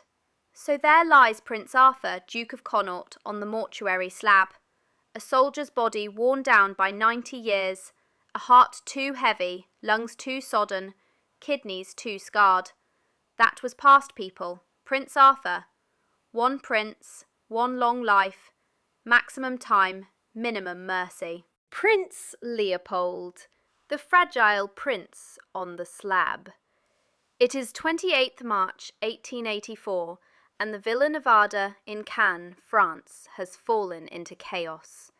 So there lies Prince Arthur, Duke of Connaught, on the mortuary slab, a soldier's body worn down by 90 years, a heart too heavy, lungs too sodden, kidneys too scarred. That was past, people. Prince Arthur. One prince, one long life, maximum time, minimum mercy. Prince Leopold, the fragile prince on the slab. It is 28th March 1884, and the Villa Nevada in Cannes, France, has fallen into chaos.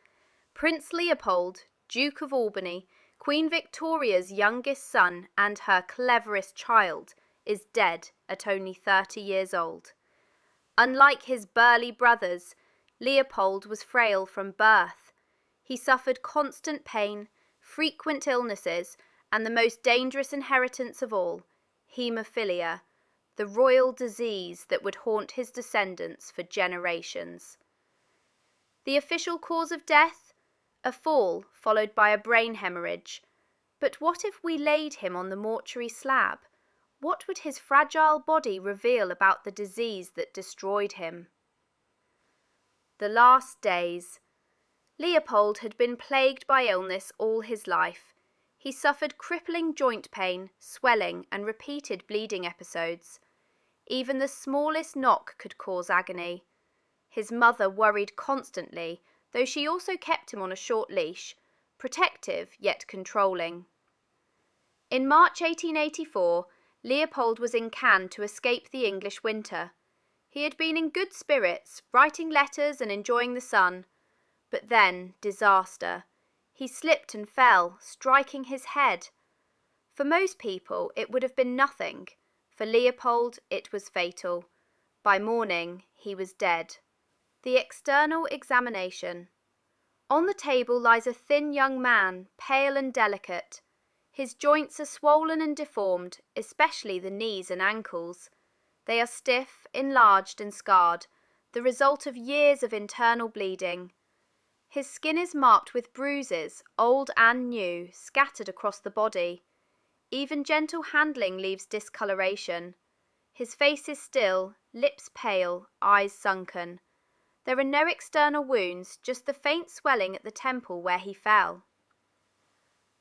Prince Leopold, Duke of Albany, Queen Victoria's youngest son and her cleverest child, is dead at only 30 years old. Unlike his burly brothers, Leopold was frail from birth. He suffered constant pain, frequent illnesses, and the most dangerous inheritance of all, hemophilia, the royal disease that would haunt his descendants for generations. The official cause of death? A fall followed by a brain hemorrhage. But what if we laid him on the mortuary slab? What would his fragile body reveal about the disease that destroyed him? The last days. Leopold had been plagued by illness all his life. He suffered crippling joint pain, swelling, and repeated bleeding episodes. Even the smallest knock could cause agony. His mother worried constantly, though she also kept him on a short leash, protective yet controlling. In March 1884, Leopold was in Cannes to escape the English winter. He had been in good spirits, writing letters and enjoying the sun. But then, disaster. He slipped and fell, striking his head. For most people, it would have been nothing. For Leopold, it was fatal. By morning, he was dead. The external examination. On the table lies a thin young man, pale and delicate. His joints are swollen and deformed, especially the knees and ankles. They are stiff, enlarged and scarred, the result of years of internal bleeding. His skin is marked with bruises, old and new, scattered across the body. Even gentle handling leaves discoloration. His face is still, lips pale, eyes sunken. There are no external wounds, just the faint swelling at the temple where he fell.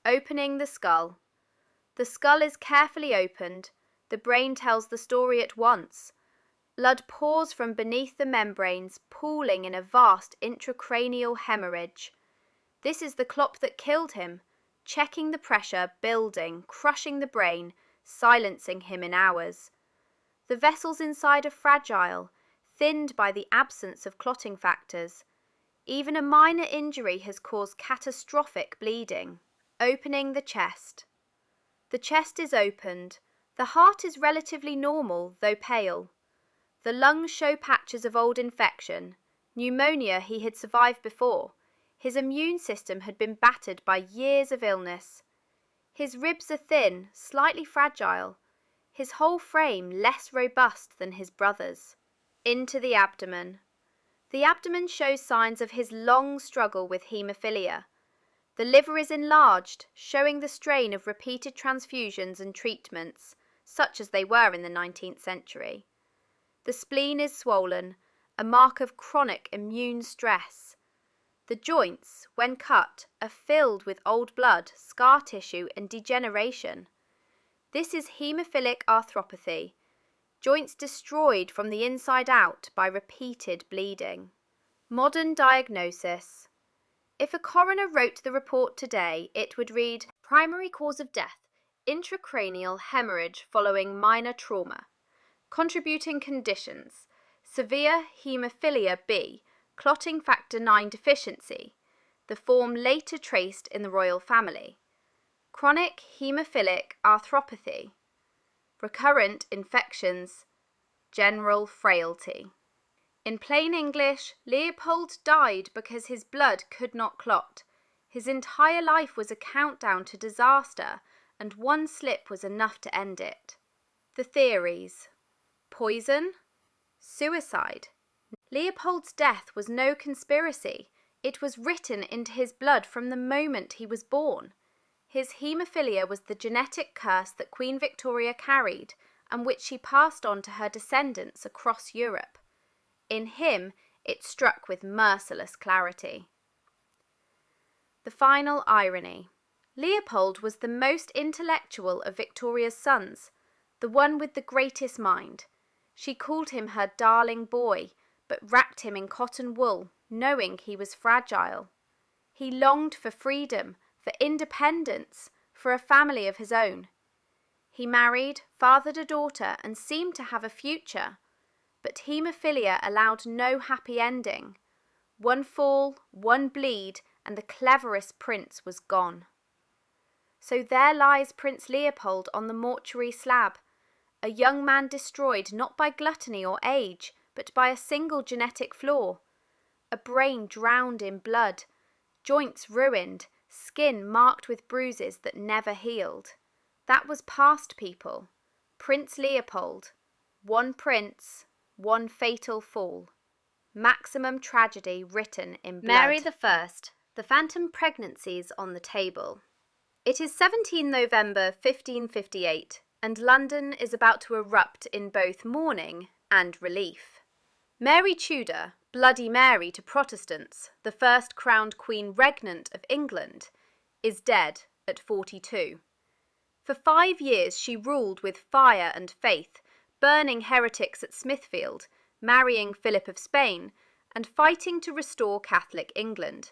Opening the skull. The skull is carefully opened. The brain tells the story at once. Blood pours from beneath the membranes, pooling in a vast intracranial hemorrhage. This is the clot that killed him, checking the pressure, building, crushing the brain, silencing him in hours. The vessels inside are fragile, thinned by the absence of clotting factors. Even a minor injury has caused catastrophic bleeding. Opening the chest. The chest is opened. The heart is relatively normal, though pale. The lungs show patches of old infection. Pneumonia he had survived before. His immune system had been battered by years of illness. His ribs are thin, slightly fragile. His whole frame less robust than his brother's. Into the abdomen. The abdomen shows signs of his long struggle with hemophilia. The liver is enlarged, showing the strain of repeated transfusions and treatments, such as they were in the 19th century. The spleen is swollen, a mark of chronic immune stress. The joints, when cut, are filled with old blood, scar tissue and degeneration. This is hemophilic arthropathy, joints destroyed from the inside out by repeated bleeding. Modern diagnosis. If a coroner wrote the report today, it would read, primary cause of death, intracranial hemorrhage following minor trauma. Contributing conditions, severe hemophilia B, clotting factor 9 deficiency, the form later traced in the royal family. Chronic hemophilic arthropathy, recurrent infections, general frailty. In plain English, Leopold died because his blood could not clot. His entire life was a countdown to disaster, and one slip was enough to end it. The theories. Poison? Suicide? Leopold's death was no conspiracy. It was written into his blood from the moment he was born. His haemophilia was the genetic curse that Queen Victoria carried and which she passed on to her descendants across Europe. In him, it struck with merciless clarity. The final irony. Leopold was the most intellectual of Victoria's sons, the one with the greatest mind. She called him her darling boy, but wrapped him in cotton wool, knowing he was fragile. He longed for freedom, for independence, for a family of his own. He married, fathered a daughter, and seemed to have a future. But haemophilia allowed no happy ending. One fall, one bleed, and the cleverest prince was gone. So there lies Prince Leopold on the mortuary slab, a young man destroyed not by gluttony or age, but by a single genetic flaw. A brain drowned in blood, joints ruined, skin marked with bruises that never healed. That was past people. Prince Leopold. One prince, one fatal fall. Maximum tragedy written in blood. Mary I, the phantom pregnancies on the table. It is 17 November 1558, and London is about to erupt in both mourning and relief. Mary Tudor, Bloody Mary to Protestants, the first crowned Queen Regnant of England, is dead at 42. For 5 years she ruled with fire and faith, burning heretics at Smithfield, marrying Philip of Spain, and fighting to restore Catholic England.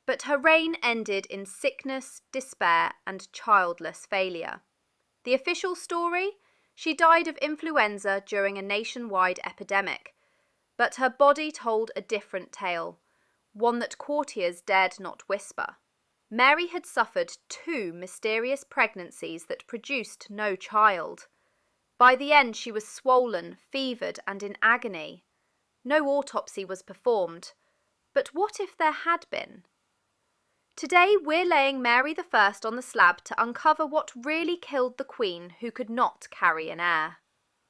But her reign ended in sickness, despair, and childless failure. The official story? She died of influenza during a nationwide epidemic. But her body told a different tale, one that courtiers dared not whisper. Mary had suffered 2 mysterious pregnancies that produced no child. By the end she was swollen, fevered, and in agony. No autopsy was performed, but what if there had been? Today we're laying Mary I on the slab to uncover what really killed the Queen who could not carry an heir.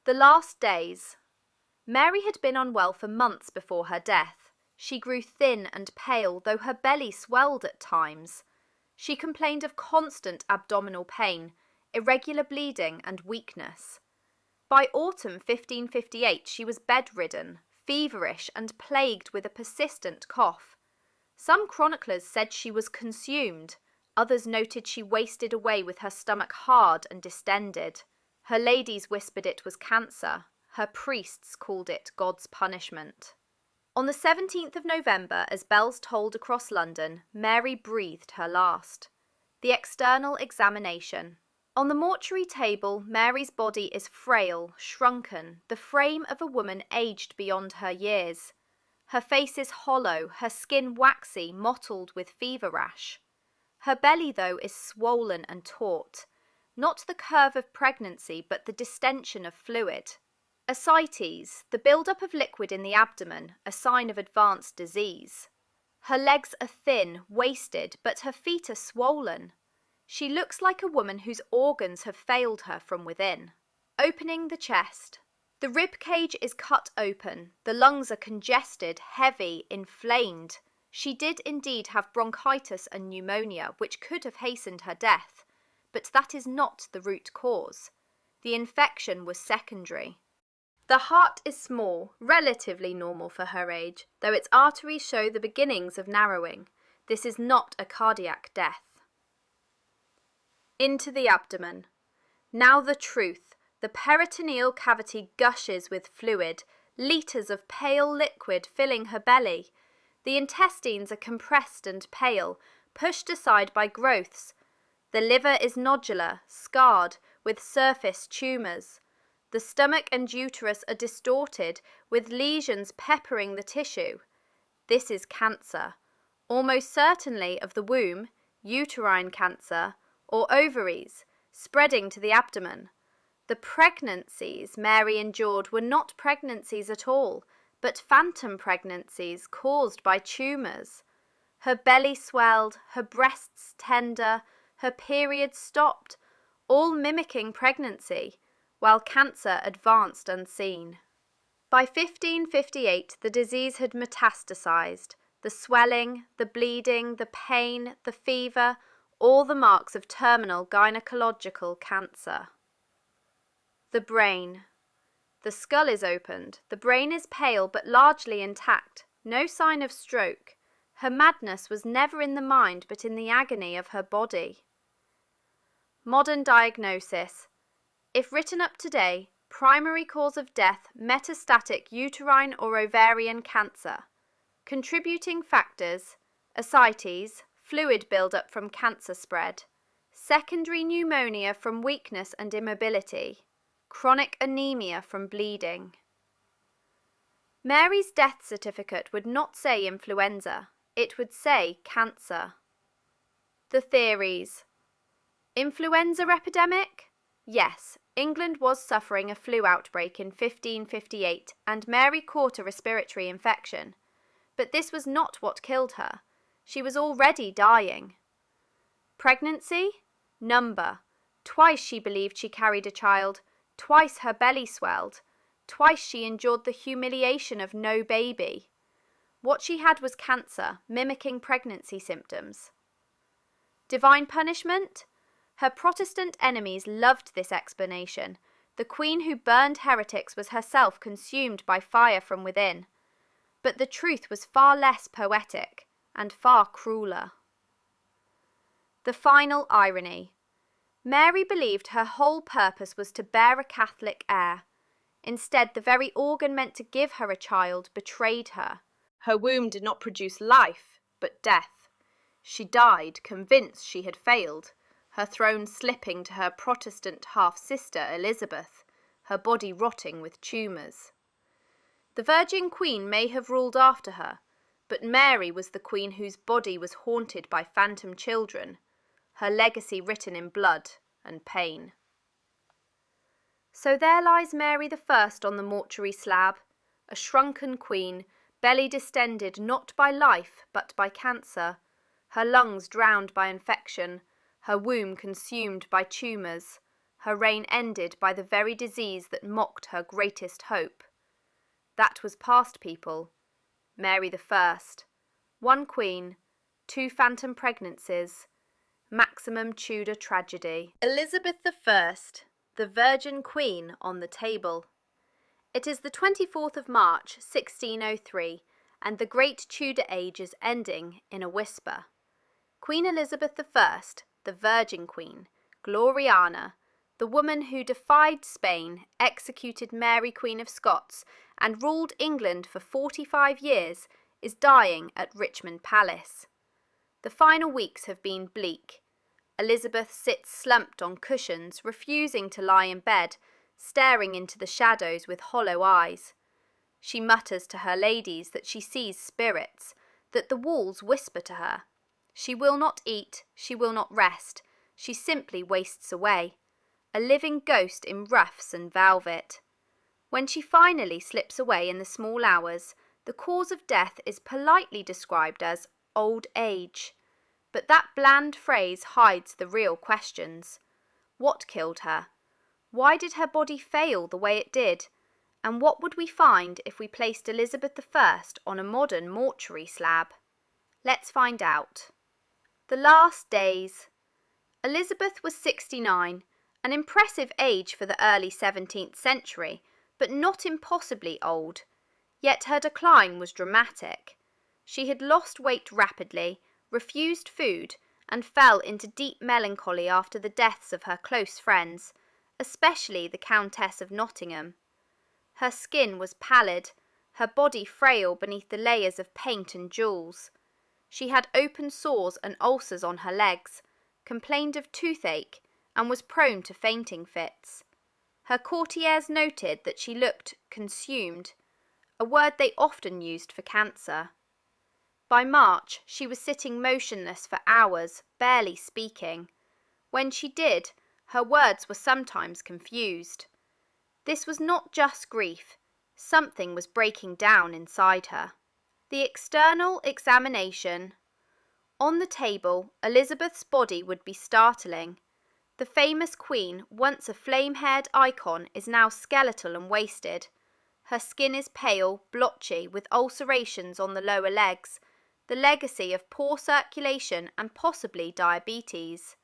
The last days. Mary had been unwell for months before her death. She grew thin and pale, though her belly swelled at times. She complained of constant abdominal pain, irregular bleeding, and weakness. By autumn 1558 she was bedridden, feverish, and plagued with a persistent cough. Some chroniclers said she was consumed, others noted she wasted away with her stomach hard and distended. Her ladies whispered it was cancer, her priests called it God's punishment. On the 17th of November, as bells tolled across London, Mary breathed her last. The external examination. On the mortuary table, Mary's body is frail, shrunken, the frame of a woman aged beyond her years. Her face is hollow, her skin waxy, mottled with fever rash. Her belly, though, is swollen and taut. Not the curve of pregnancy, but the distension of fluid. Ascites, the build-up of liquid in the abdomen, a sign of advanced disease. Her legs are thin, wasted, but her feet are swollen. She looks like a woman whose organs have failed her from within. Opening the chest. The rib cage is cut open, the lungs are congested, heavy, inflamed. She did indeed have bronchitis and pneumonia, which could have hastened her death, but that is not the root cause. The infection was secondary. The heart is small, relatively normal for her age, though its arteries show the beginnings of narrowing. This is not a cardiac death. Into the abdomen. Now the truth. The peritoneal cavity gushes with fluid, litres of pale liquid filling her belly. The intestines are compressed and pale, pushed aside by growths. The liver is nodular, scarred, with surface tumours. The stomach and uterus are distorted, with lesions peppering the tissue. This is cancer, almost certainly of the womb, uterine cancer, or ovaries, spreading to the abdomen. The pregnancies Mary endured were not pregnancies at all, but phantom pregnancies caused by tumours. Her belly swelled, her breasts tender, her period stopped, all mimicking pregnancy, while cancer advanced unseen. By 1558 the disease had metastasized, the swelling, the bleeding, the pain, the fever, all the marks of terminal gynecological cancer. The brain. The skull is opened. The brain is pale but largely intact. No sign of stroke. Her madness was never in the mind but in the agony of her body. Modern diagnosis. If written up today, primary cause of death, metastatic uterine or ovarian cancer. Contributing factors, ascites, fluid buildup from cancer spread. Secondary pneumonia from weakness and immobility. Chronic anemia from bleeding. Mary's death certificate would not say influenza, it would say cancer. The theories. Influenza epidemic? Yes, England was suffering a flu outbreak in 1558 and Mary caught a respiratory infection. But this was not what killed her. She was already dying. Pregnancy? Number. Twice she believed she carried a child. Twice her belly swelled. Twice she endured the humiliation of no baby. What she had was cancer, mimicking pregnancy symptoms. Divine punishment? Her Protestant enemies loved this explanation. The queen who burned heretics was herself consumed by fire from within. But the truth was far less poetic and far crueler. The final irony. Mary believed her whole purpose was to bear a Catholic heir. Instead, the very organ meant to give her a child betrayed her. Her womb did not produce life, but death. She died, convinced she had failed, her throne slipping to her Protestant half-sister Elizabeth, her body rotting with tumours. The Virgin Queen may have ruled after her, But Mary was the queen whose body was haunted by phantom children, her legacy written in blood and pain. So there lies Mary I on the mortuary slab, a shrunken queen, belly distended not by life but by cancer, her lungs drowned by infection, her womb consumed by tumours, her reign ended by the very disease that mocked her greatest hope. That was past, people. Mary I, one queen, 2 phantom pregnancies, maximum Tudor tragedy. Elizabeth I, the Virgin Queen on the table. It is the 24th of March, 1603, and the great Tudor age is ending in a whisper. Queen Elizabeth I, the Virgin Queen, Gloriana, the woman who defied Spain, executed Mary Queen of Scots, and ruled England for 45 years, is dying at Richmond Palace. The final weeks have been bleak. Elizabeth sits slumped on cushions, refusing to lie in bed, staring into the shadows with hollow eyes. She mutters to her ladies that she sees spirits, that the walls whisper to her. She will not eat, she will not rest, she simply wastes away, a living ghost in ruffs and velvet. When she finally slips away in the small hours, the cause of death is politely described as old age. But that bland phrase hides the real questions. What killed her? Why did her body fail the way it did? And what would we find if we placed Elizabeth I on a modern mortuary slab? Let's find out. The last days. Elizabeth was 69, an impressive age for the early 17th century, but not impossibly old. Yet her decline was dramatic. She had lost weight rapidly, refused food, and fell into deep melancholy after the deaths of her close friends, especially the Countess of Nottingham. Her skin was pallid, her body frail beneath the layers of paint and jewels. She had open sores and ulcers on her legs, complained of toothache, and was prone to fainting fits. Her courtiers noted that she looked consumed, a word they often used for cancer. By March, she was sitting motionless for hours, barely speaking. When she did, her words were sometimes confused. This was not just grief. Something was breaking down inside her. The external examination. On the table, Elizabeth's body would be startling. The famous queen, once a flame-haired icon, is now skeletal and wasted. Her skin is pale, blotchy, with ulcerations on the lower legs, the legacy of poor circulation and possibly diabetes.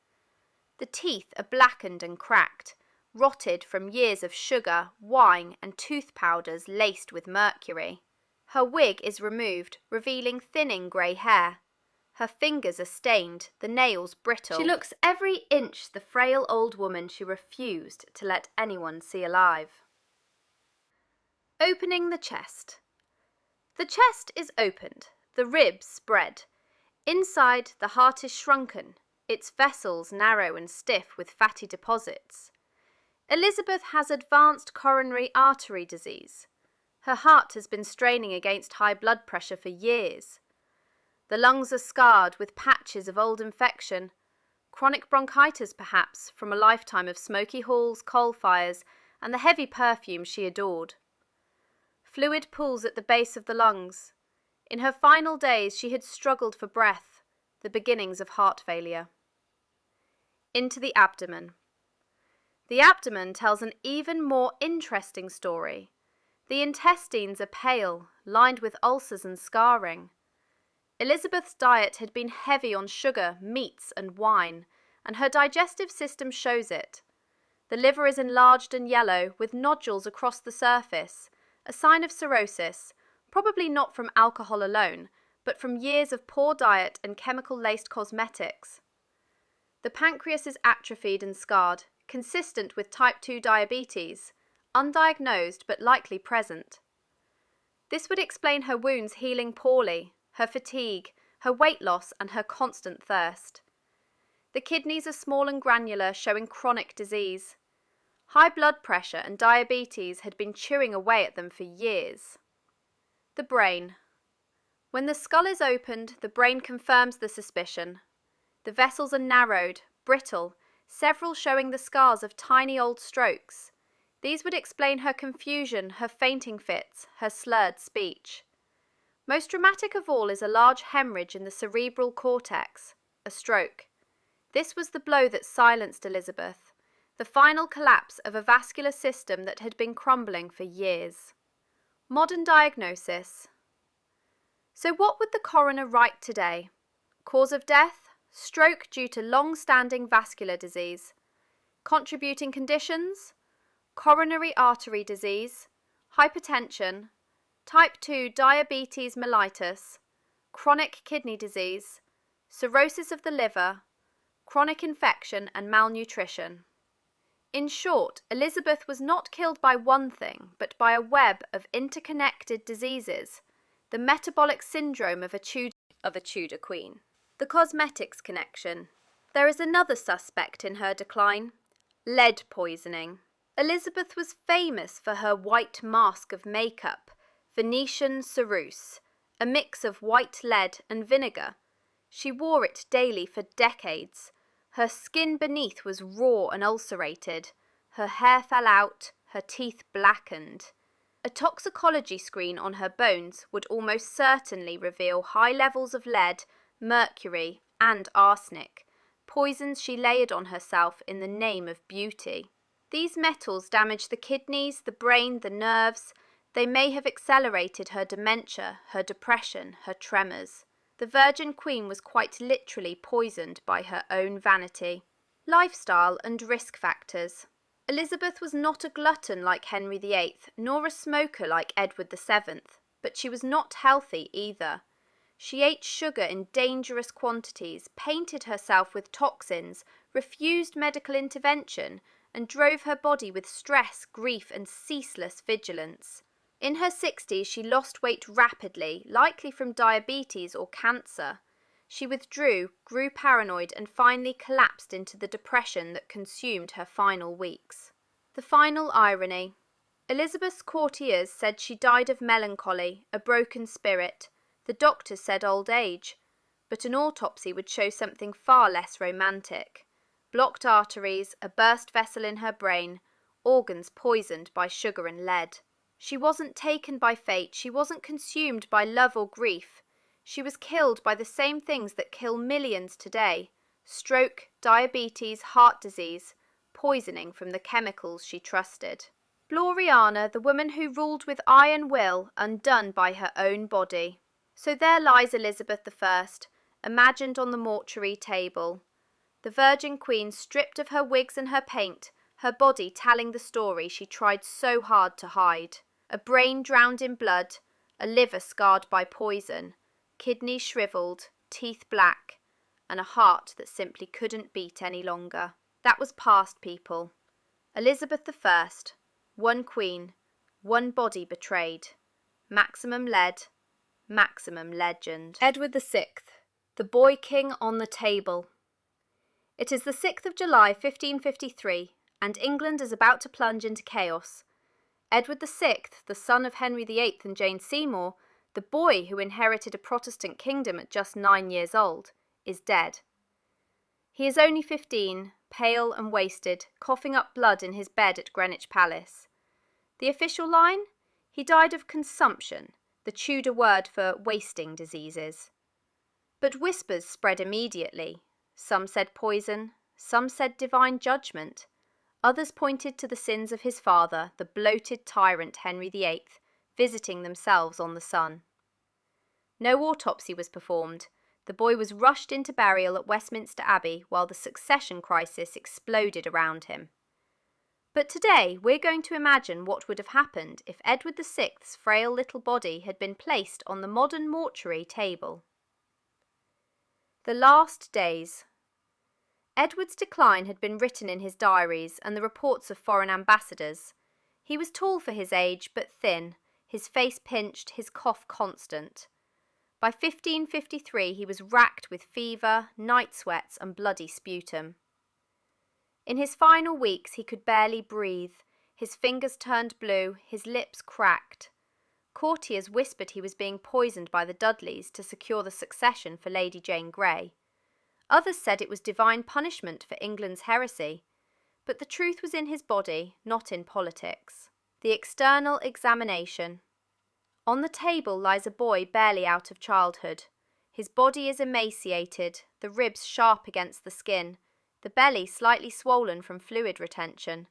The teeth are blackened and cracked, rotted from years of sugar, wine, and tooth powders laced with mercury. Her wig is removed, revealing thinning grey hair. Her fingers are stained, the nails brittle. She looks every inch the frail old woman she refused to let anyone see alive. Opening the chest. The chest is opened, the ribs spread. Inside, the heart is shrunken, its vessels narrow and stiff with fatty deposits. Elizabeth has advanced coronary artery disease. Her heart has been straining against high blood pressure for years. The lungs are scarred with patches of old infection, chronic bronchitis perhaps from a lifetime of smoky halls, coal fires, and the heavy perfume she adored. Fluid pools at the base of the lungs. In her final days she had struggled for breath, the beginnings of heart failure. Into the abdomen. The abdomen tells an even more interesting story. The intestines are pale, lined with ulcers and scarring. Elizabeth's diet had been heavy on sugar, meats and wine, and her digestive system shows it. The liver is enlarged and yellow, with nodules across the surface, a sign of cirrhosis, probably not from alcohol alone, but from years of poor diet and chemical-laced cosmetics. The pancreas is atrophied and scarred, consistent with type 2 diabetes, undiagnosed but likely present. This would explain her wounds healing poorly, her fatigue, her weight loss and her constant thirst. The kidneys are small and granular, showing chronic disease. High blood pressure and diabetes had been chewing away at them for years. The brain. When the skull is opened, the brain confirms the suspicion. The vessels are narrowed, brittle, several showing the scars of tiny old strokes. These would explain her confusion, her fainting fits, her slurred speech. Most dramatic of all is a large hemorrhage in the cerebral cortex, a stroke. This was the blow that silenced Elizabeth, the final collapse of a vascular system that had been crumbling for years. Modern diagnosis. So what would the coroner write today? Cause of death? Stroke due to long-standing vascular disease. Contributing conditions? Coronary artery disease, hypertension, type 2 diabetes mellitus, chronic kidney disease, cirrhosis of the liver, chronic infection and malnutrition. In short, Elizabeth was not killed by one thing, but by a web of interconnected diseases, the metabolic syndrome of a Tudor queen. The cosmetics connection. There is another suspect in her decline, lead poisoning. Elizabeth was famous for her white mask of makeup, Venetian ceruse, a mix of white lead and vinegar. She wore it daily for decades. Her skin beneath was raw and ulcerated. Her hair fell out, her teeth blackened. A toxicology screen on her bones would almost certainly reveal high levels of lead, mercury, and arsenic, poisons she layered on herself in the name of beauty. These metals damaged the kidneys, the brain, the nerves. They may have accelerated her dementia, her depression, her tremors. The Virgin Queen was quite literally poisoned by her own vanity. Lifestyle and risk factors. Elizabeth was not a glutton like Henry VIII, nor a smoker like Edward VII, but she was not healthy either. She ate sugar in dangerous quantities, painted herself with toxins, refused medical intervention, and drove her body with stress, grief, and ceaseless vigilance. In her 60s, she lost weight rapidly, likely from diabetes or cancer. She withdrew, grew paranoid, and finally collapsed into the depression that consumed her final weeks. The final irony. Elizabeth's courtiers said she died of melancholy, a broken spirit. The doctors said old age, but an autopsy would show something far less romantic. Blocked arteries, a burst vessel in her brain, organs poisoned by sugar and lead. She wasn't taken by fate, she wasn't consumed by love or grief. She was killed by the same things that kill millions today: stroke, diabetes, heart disease, poisoning from the chemicals she trusted. Gloriana, the woman who ruled with iron will, undone by her own body. So there lies Elizabeth I, imagined on the mortuary table. The Virgin Queen stripped of her wigs and her paint, her body telling the story she tried so hard to hide. A brain drowned in blood, a liver scarred by poison, kidneys shriveled, teeth black, and a heart that simply couldn't beat any longer. That was past, people. Elizabeth I, one queen, one body betrayed. Maximum lead, maximum legend. Edward VI, the boy king on the table. It is the 6th of July 1553, and England is about to plunge into chaos. Edward VI, the son of Henry VIII and Jane Seymour, the boy who inherited a Protestant kingdom at just 9 years old, is dead. He is only 15, pale and wasted, coughing up blood in his bed at Greenwich Palace. The official line? He died of consumption, the Tudor word for wasting diseases. But whispers spread immediately. Some said poison, some said divine judgment. Others pointed to the sins of his father, the bloated tyrant Henry VIII, visiting themselves on the son. No autopsy was performed. The boy was rushed into burial at Westminster Abbey while the succession crisis exploded around him. But today we're going to imagine what would have happened if Edward VI's frail little body had been placed on the modern mortuary table. The last days. Edward's decline had been written in his diaries and the reports of foreign ambassadors. He was tall for his age, but thin, his face pinched, his cough constant. By 1553 he was racked with fever, night sweats and bloody sputum. In his final weeks he could barely breathe, his fingers turned blue, his lips cracked. Courtiers whispered he was being poisoned by the Dudleys to secure the succession for Lady Jane Grey. Others said it was divine punishment for England's heresy, but the truth was in his body, not in politics. The external examination. On the table lies a boy barely out of childhood. His body is emaciated, the ribs sharp against the skin, the belly slightly swollen from fluid retention.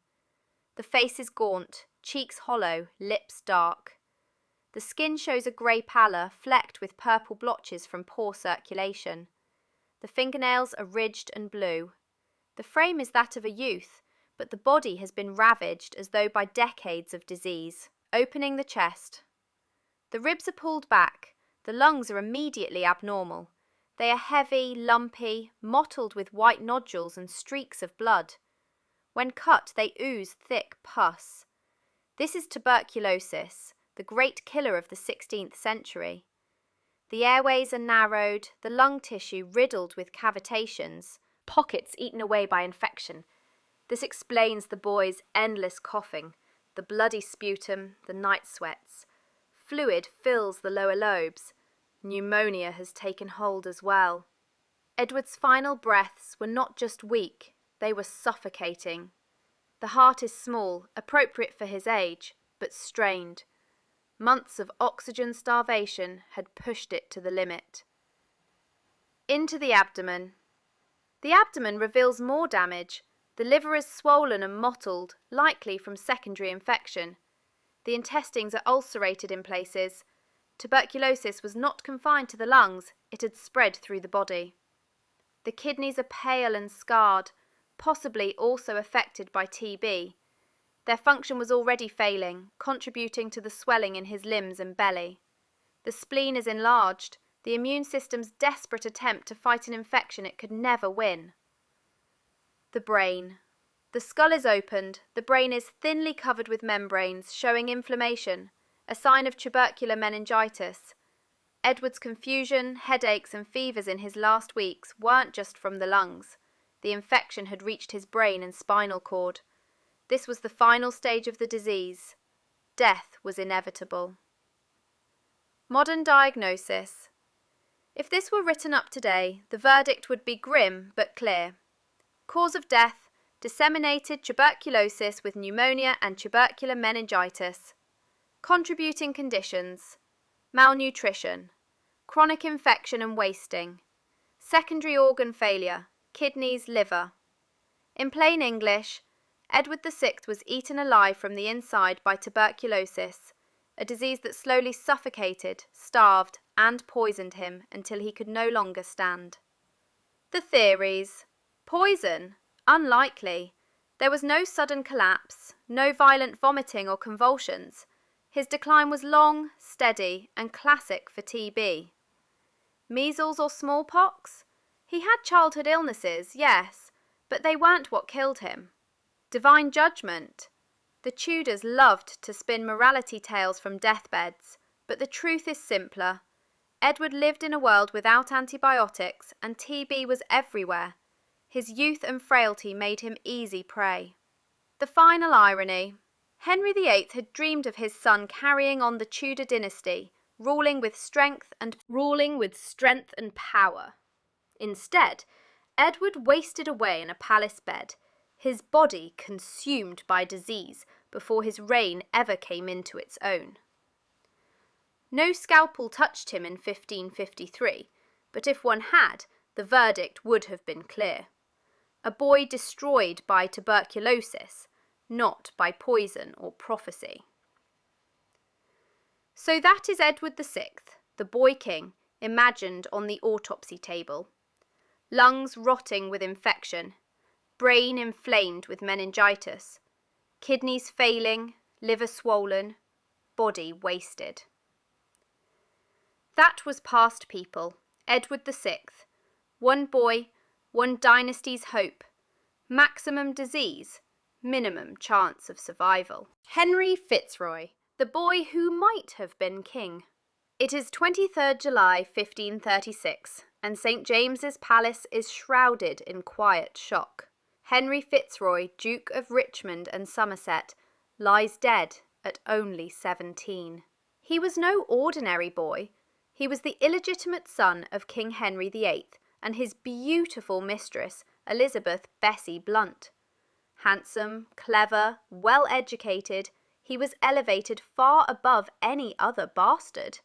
The face is gaunt, cheeks hollow, lips dark. The skin shows a grey pallor flecked with purple blotches from poor circulation. The fingernails are ridged and blue. The frame is that of a youth, but the body has been ravaged as though by decades of disease. Opening the chest. The ribs are pulled back. The lungs are immediately abnormal. They are heavy, lumpy, mottled with white nodules and streaks of blood. When cut, they ooze thick pus. This is tuberculosis, the great killer of the 16th century. The airways are narrowed, the lung tissue riddled with cavitations, pockets eaten away by infection. This explains the boy's endless coughing, the bloody sputum, the night sweats. Fluid fills the lower lobes. Pneumonia has taken hold as well. Edward's final breaths were not just weak, they were suffocating. The heart is small, appropriate for his age, but strained. Months of oxygen starvation had pushed it to the limit. Into the abdomen. The abdomen reveals more damage. The liver is swollen and mottled, likely from secondary infection. The intestines are ulcerated in places. Tuberculosis was not confined to the lungs, it had spread through the body. The kidneys are pale and scarred, possibly also affected by TB. Their function was already failing, contributing to the swelling in his limbs and belly. The spleen is enlarged, the immune system's desperate attempt to fight an infection it could never win. The brain. The skull is opened, the brain is thinly covered with membranes, showing inflammation, a sign of tubercular meningitis. Edward's confusion, headaches and fevers in his last weeks weren't just from the lungs. The infection had reached his brain and spinal cord. This was the final stage of the disease. Death was inevitable. Modern diagnosis. If this were written up today, the verdict would be grim but clear. Cause of death: disseminated tuberculosis with pneumonia and tubercular meningitis. Contributing conditions: malnutrition, chronic infection and wasting, secondary organ failure, kidneys, liver. In plain English, Edward VI was eaten alive from the inside by tuberculosis, a disease that slowly suffocated, starved, and poisoned him until he could no longer stand. The theories. Poison? Unlikely. There was no sudden collapse, no violent vomiting or convulsions. His decline was long, steady, and classic for TB. Measles or smallpox? He had childhood illnesses, yes, but they weren't what killed him. Divine judgment? The Tudors loved to spin morality tales from deathbeds, but the truth is simpler. Edward lived in a world without antibiotics, and TB was everywhere. His youth and frailty made him easy prey. The final irony. Henry VIII had dreamed of his son carrying on the Tudor dynasty, ruling with strength and power. Instead, Edward wasted away in a palace bed, his body consumed by disease before his reign ever came into its own. No scalpel touched him in 1553, but if one had, the verdict would have been clear. A boy destroyed by tuberculosis, not by poison or prophecy. So that is Edward VI, the boy king, imagined on the autopsy table. Lungs rotting with infection, brain inflamed with meningitis, kidneys failing, liver swollen, body wasted. That was past people, Edward VI, one boy, one dynasty's hope, maximum disease, minimum chance of survival. Henry Fitzroy, the boy who might have been king. It is 23rd July 1536, and St. James's Palace is shrouded in quiet shock. Henry Fitzroy, Duke of Richmond and Somerset, lies dead at only 17. He was no ordinary boy. He was the illegitimate son of King Henry VIII and his beautiful mistress, Elizabeth Bessie Blunt. Handsome, clever, well-educated, he was elevated far above any other bastard.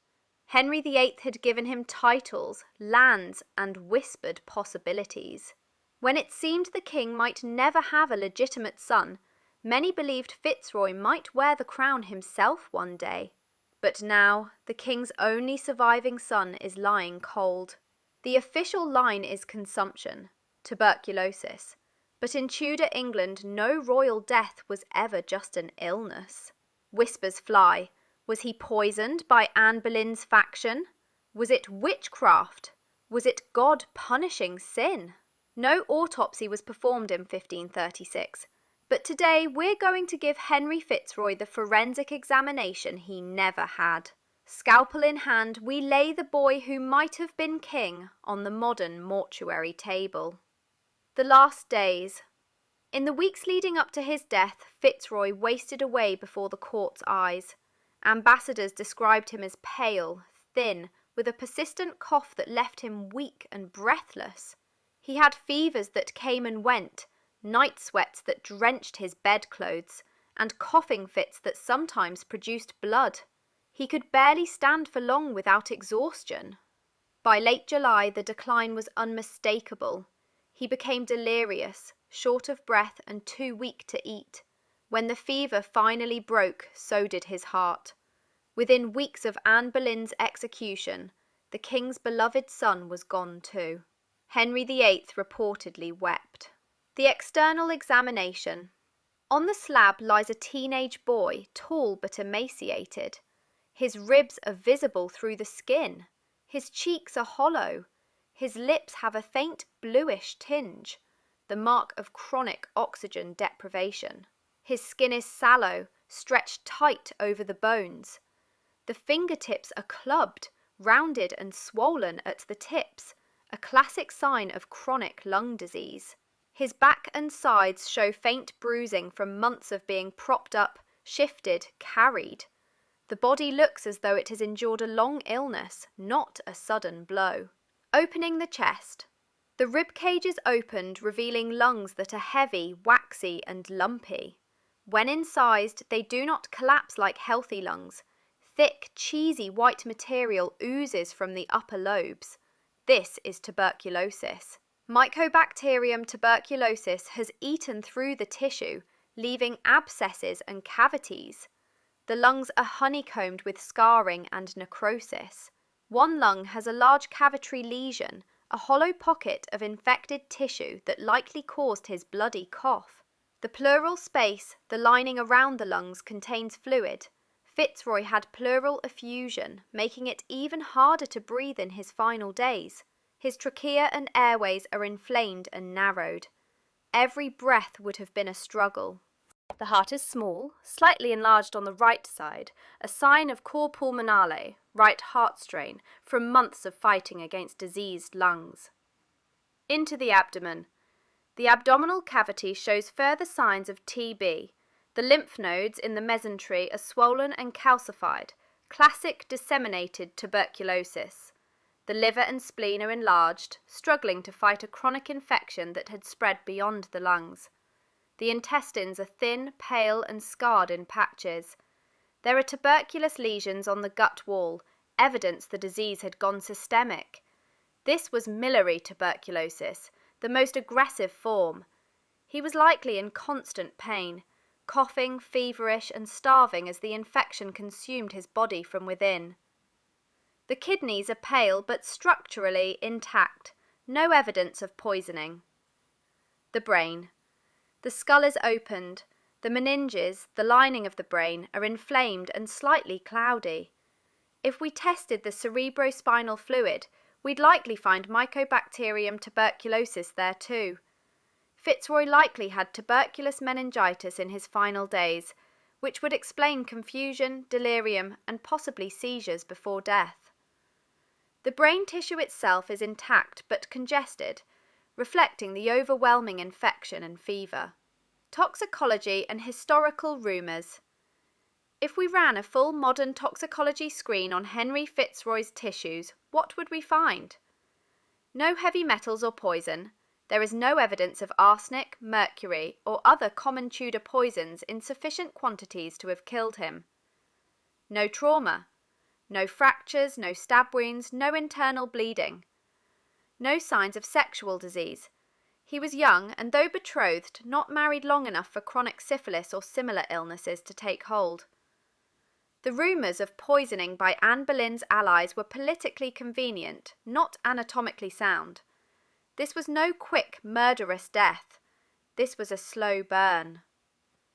Henry VIII had given him titles, lands, and whispered possibilities. When it seemed the king might never have a legitimate son, many believed Fitzroy might wear the crown himself one day. But now, the king's only surviving son is lying cold. The official line is consumption, tuberculosis, but in Tudor England no royal death was ever just an illness. Whispers fly. Was he poisoned by Anne Boleyn's faction? Was it witchcraft? Was it God punishing sin? No autopsy was performed in 1536, but today we're going to give Henry Fitzroy the forensic examination he never had. Scalpel in hand, we lay the boy who might have been king on the modern mortuary table. The last days. In the weeks leading up to his death, Fitzroy wasted away before the court's eyes. Ambassadors described him as pale, thin, with a persistent cough that left him weak and breathless. He had fevers that came and went, night sweats that drenched his bedclothes, and coughing fits that sometimes produced blood. He could barely stand for long without exhaustion. By late July, the decline was unmistakable. He became delirious, short of breath, and too weak to eat. When the fever finally broke, so did his heart. Within weeks of Anne Boleyn's execution, the king's beloved son was gone too. Henry VIII reportedly wept. The external examination. On the slab lies a teenage boy, tall but emaciated. His ribs are visible through the skin. His cheeks are hollow. His lips have a faint bluish tinge, the mark of chronic oxygen deprivation. His skin is sallow, stretched tight over the bones. The fingertips are clubbed, rounded and swollen at the tips, a classic sign of chronic lung disease. His back and sides show faint bruising from months of being propped up, shifted, carried. The body looks as though it has endured a long illness, not a sudden blow. Opening the chest. The rib cage is opened, revealing lungs that are heavy, waxy, and lumpy. When incised, they do not collapse like healthy lungs. Thick, cheesy white material oozes from the upper lobes. This is tuberculosis. Mycobacterium tuberculosis has eaten through the tissue, leaving abscesses and cavities. The lungs are honeycombed with scarring and necrosis. One lung has a large cavitary lesion, a hollow pocket of infected tissue that likely caused his bloody cough. The pleural space, the lining around the lungs, contains fluid. Fitzroy had pleural effusion, making it even harder to breathe in his final days. His trachea and airways are inflamed and narrowed. Every breath would have been a struggle. The heart is small, slightly enlarged on the right side, a sign of cor pulmonale, right heart strain, from months of fighting against diseased lungs. Into the abdomen. The abdominal cavity shows further signs of TB. The lymph nodes in the mesentery are swollen and calcified, classic disseminated tuberculosis. The liver and spleen are enlarged, struggling to fight a chronic infection that had spread beyond the lungs. The intestines are thin, pale, and scarred in patches. There are tuberculous lesions on the gut wall, evidence the disease had gone systemic. This was miliary tuberculosis, the most aggressive form. He was likely in constant pain, coughing, feverish, and starving as the infection consumed his body from within. The kidneys are pale but structurally intact, no evidence of poisoning. The brain. The skull is opened. The meninges, the lining of the brain, are inflamed and slightly cloudy. If we tested the cerebrospinal fluid, we'd likely find Mycobacterium tuberculosis there too. Fitzroy likely had tuberculous meningitis in his final days, which would explain confusion, delirium, and possibly seizures before death. The brain tissue itself is intact but congested, reflecting the overwhelming infection and fever. Toxicology and historical rumours. If we ran a full modern toxicology screen on Henry Fitzroy's tissues, what would we find? No heavy metals or poison. There is no evidence of arsenic, mercury, or other common Tudor poisons in sufficient quantities to have killed him. No trauma. No fractures, no stab wounds, no internal bleeding. No signs of sexual disease. He was young and, though betrothed, not married long enough for chronic syphilis or similar illnesses to take hold. The rumours of poisoning by Anne Boleyn's allies were politically convenient, not anatomically sound. This was no quick, murderous death. This was a slow burn.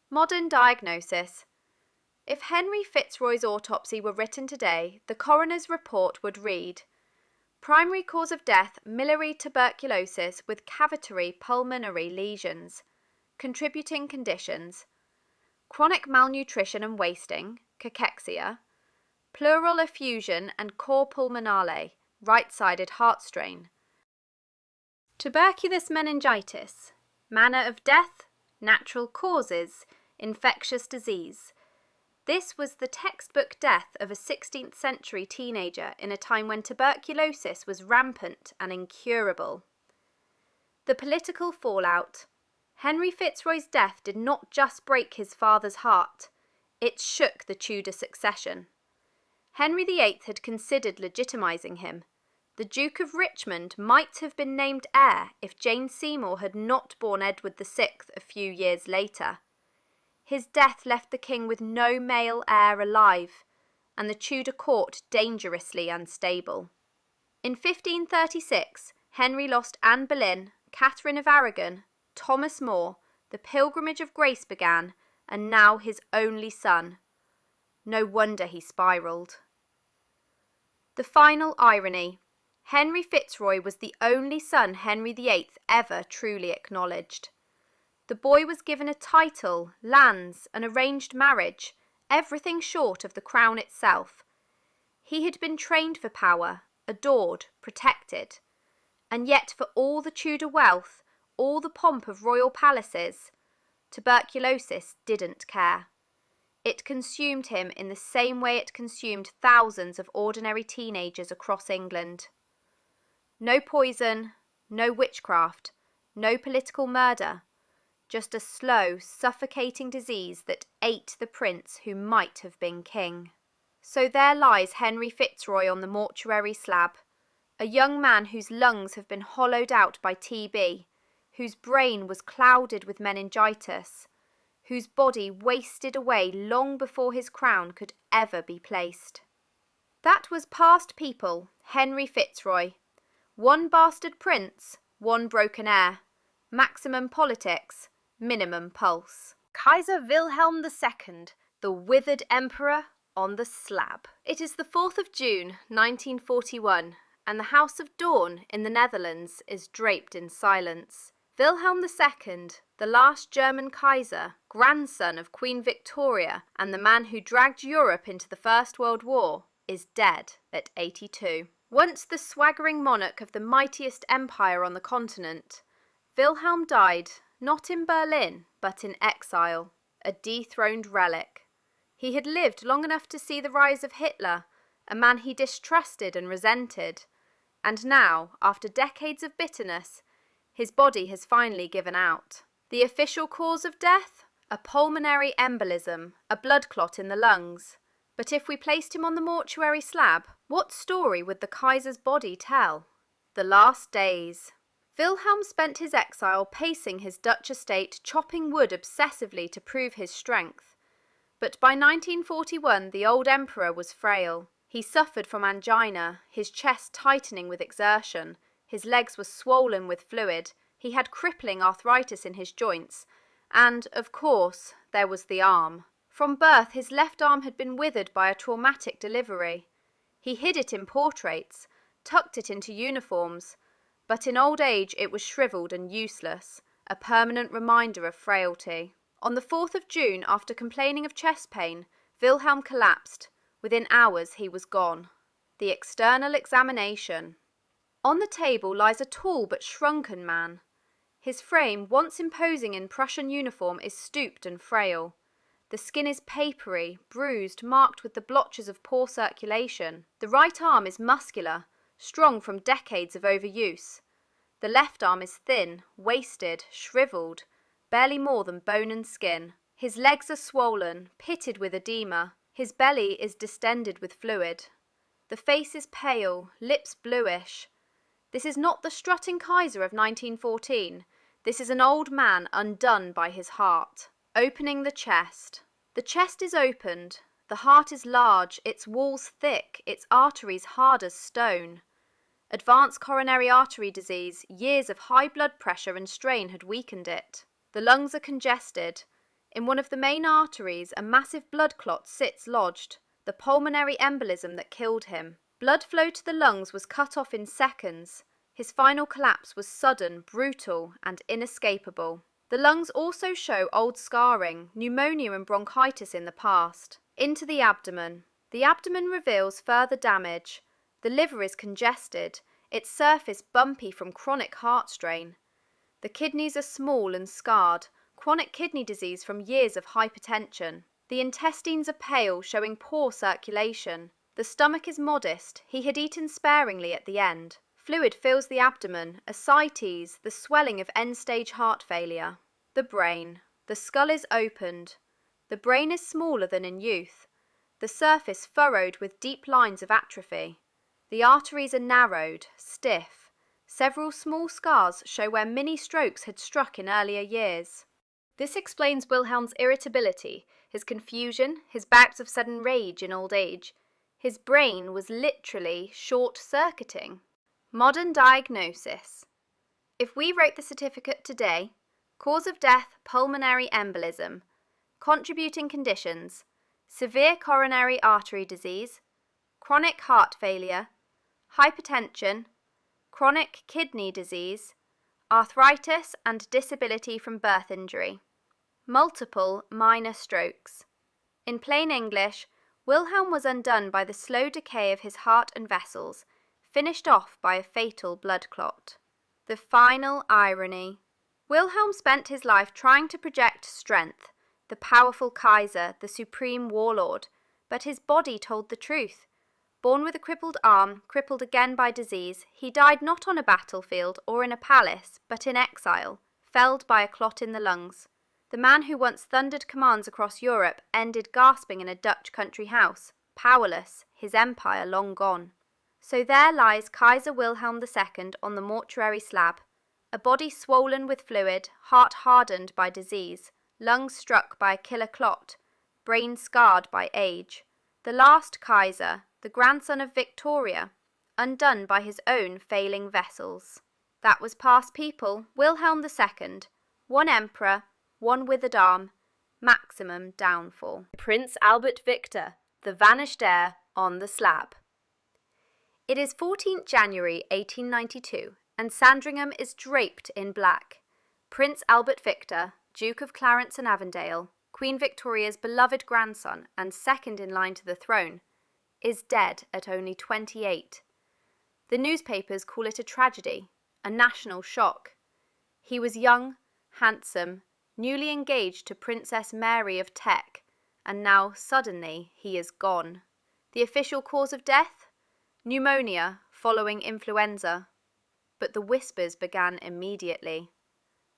Modern diagnosis. If Henry Fitzroy's autopsy were written today, the coroner's report would read: primary cause of death, miliary tuberculosis with cavitary pulmonary lesions. Contributing conditions: chronic malnutrition and wasting, cachexia, pleural effusion and cor pulmonale, right-sided heart strain. Tuberculous meningitis, manner of death, natural causes, infectious disease. This was the textbook death of a 16th century teenager in a time when tuberculosis was rampant and incurable. The political fallout. Henry Fitzroy's death did not just break his father's heart, it shook the Tudor succession. Henry VIII had considered legitimising him. The Duke of Richmond might have been named heir if Jane Seymour had not borne Edward VI a few years later. His death left the king with no male heir alive, and the Tudor court dangerously unstable. In 1536, Henry lost Anne Boleyn, Catherine of Aragon, Thomas More, the Pilgrimage of Grace began, and now his only son. No wonder he spiralled. The final irony. Henry Fitzroy was the only son Henry VIII ever truly acknowledged. The boy was given a title, lands, an arranged marriage, everything short of the crown itself. He had been trained for power, adored, protected. And yet for all the Tudor wealth, all the pomp of royal palaces, tuberculosis didn't care. It consumed him in the same way it consumed thousands of ordinary teenagers across England. No poison, no witchcraft, no political murder, just a slow, suffocating disease that ate the prince who might have been king. So there lies Henry Fitzroy on the mortuary slab, a young man whose lungs have been hollowed out by TB, whose brain was clouded with meningitis, whose body wasted away long before his crown could ever be placed. That was past people, Henry Fitzroy. One bastard prince, one broken heir. Maximum politics, minimum pulse. Kaiser Wilhelm II, the withered emperor on the slab. It is the 4th of June, 1941, and the House of Dawn in the Netherlands is draped in silence. Wilhelm II, the last German Kaiser, grandson of Queen Victoria and the man who dragged Europe into the First World War, is dead at 82. Once the swaggering monarch of the mightiest empire on the continent, Wilhelm died not in Berlin but in exile, a dethroned relic. He had lived long enough to see the rise of Hitler, a man he distrusted and resented, and now, after decades of bitterness, his body has finally given out. The official cause of death? A pulmonary embolism, a blood clot in the lungs. But if we placed him on the mortuary slab, what story would the Kaiser's body tell? The last days. Wilhelm spent his exile pacing his Dutch estate, chopping wood obsessively to prove his strength. But by 1941 the old emperor was frail. He suffered from angina, his chest tightening with exertion. His legs were swollen with fluid, he had crippling arthritis in his joints, and, of course, there was the arm. From birth his left arm had been withered by a traumatic delivery. He hid it in portraits, tucked it into uniforms, but in old age it was shriveled and useless, a permanent reminder of frailty. On the 4th of June, after complaining of chest pain, Wilhelm collapsed. Within hours he was gone. The external examination. On the table lies a tall but shrunken man. His frame, once imposing in Prussian uniform, is stooped and frail. The skin is papery, bruised, marked with the blotches of poor circulation. The right arm is muscular, strong from decades of overuse. The left arm is thin, wasted, shriveled, barely more than bone and skin. His legs are swollen, pitted with edema. His belly is distended with fluid. The face is pale, lips bluish. This is not the strutting Kaiser of 1914. This is an old man undone by his heart. Opening the chest. The chest is opened. The heart is large, its walls thick, its arteries hard as stone. Advanced coronary artery disease, years of high blood pressure and strain had weakened it. The lungs are congested. In one of the main arteries, a massive blood clot sits lodged, the pulmonary embolism that killed him. Blood flow to the lungs was cut off in seconds. His final collapse was sudden, brutal, and inescapable. The lungs also show old scarring, pneumonia and bronchitis in the past. Into the abdomen. The abdomen reveals further damage. The liver is congested, its surface bumpy from chronic heart strain. The kidneys are small and scarred, chronic kidney disease from years of hypertension. The intestines are pale, showing poor circulation. The stomach is modest, he had eaten sparingly at the end. Fluid fills the abdomen, ascites, the swelling of end-stage heart failure. The brain. The skull is opened. The brain is smaller than in youth. The surface furrowed with deep lines of atrophy. The arteries are narrowed, stiff. Several small scars show where mini-strokes had struck in earlier years. This explains Wilhelm's irritability, his confusion, his bouts of sudden rage in old age. His brain was literally short-circuiting. Modern diagnosis. If we wrote the certificate today, cause of death, pulmonary embolism, contributing conditions, severe coronary artery disease, chronic heart failure, hypertension, chronic kidney disease, arthritis and disability from birth injury, multiple minor strokes. In plain English, Wilhelm was undone by the slow decay of his heart and vessels, finished off by a fatal blood clot. The final irony. Wilhelm spent his life trying to project strength, the powerful Kaiser, the supreme warlord, but his body told the truth. Born with a crippled arm, crippled again by disease, he died not on a battlefield or in a palace, but in exile, felled by a clot in the lungs. The man who once thundered commands across Europe ended gasping in a Dutch country house, powerless, his empire long gone. So there lies Kaiser Wilhelm II on the mortuary slab, a body swollen with fluid, heart hardened by disease, lungs struck by a killer clot, brain scarred by age. The last Kaiser, the grandson of Victoria, undone by his own failing vessels. That was past people, Wilhelm II, one emperor, one withered arm, maximum downfall. Prince Albert Victor, the vanished heir, on the slab. It is 14th January 1892, and Sandringham is draped in black. Prince Albert Victor, Duke of Clarence and Avondale, Queen Victoria's beloved grandson and second in line to the throne, is dead at only 28. The newspapers call it a tragedy, a national shock. He was young, handsome, newly engaged to Princess Mary of Teck, and now suddenly he is gone. The official cause of death? Pneumonia following influenza. But the whispers began immediately.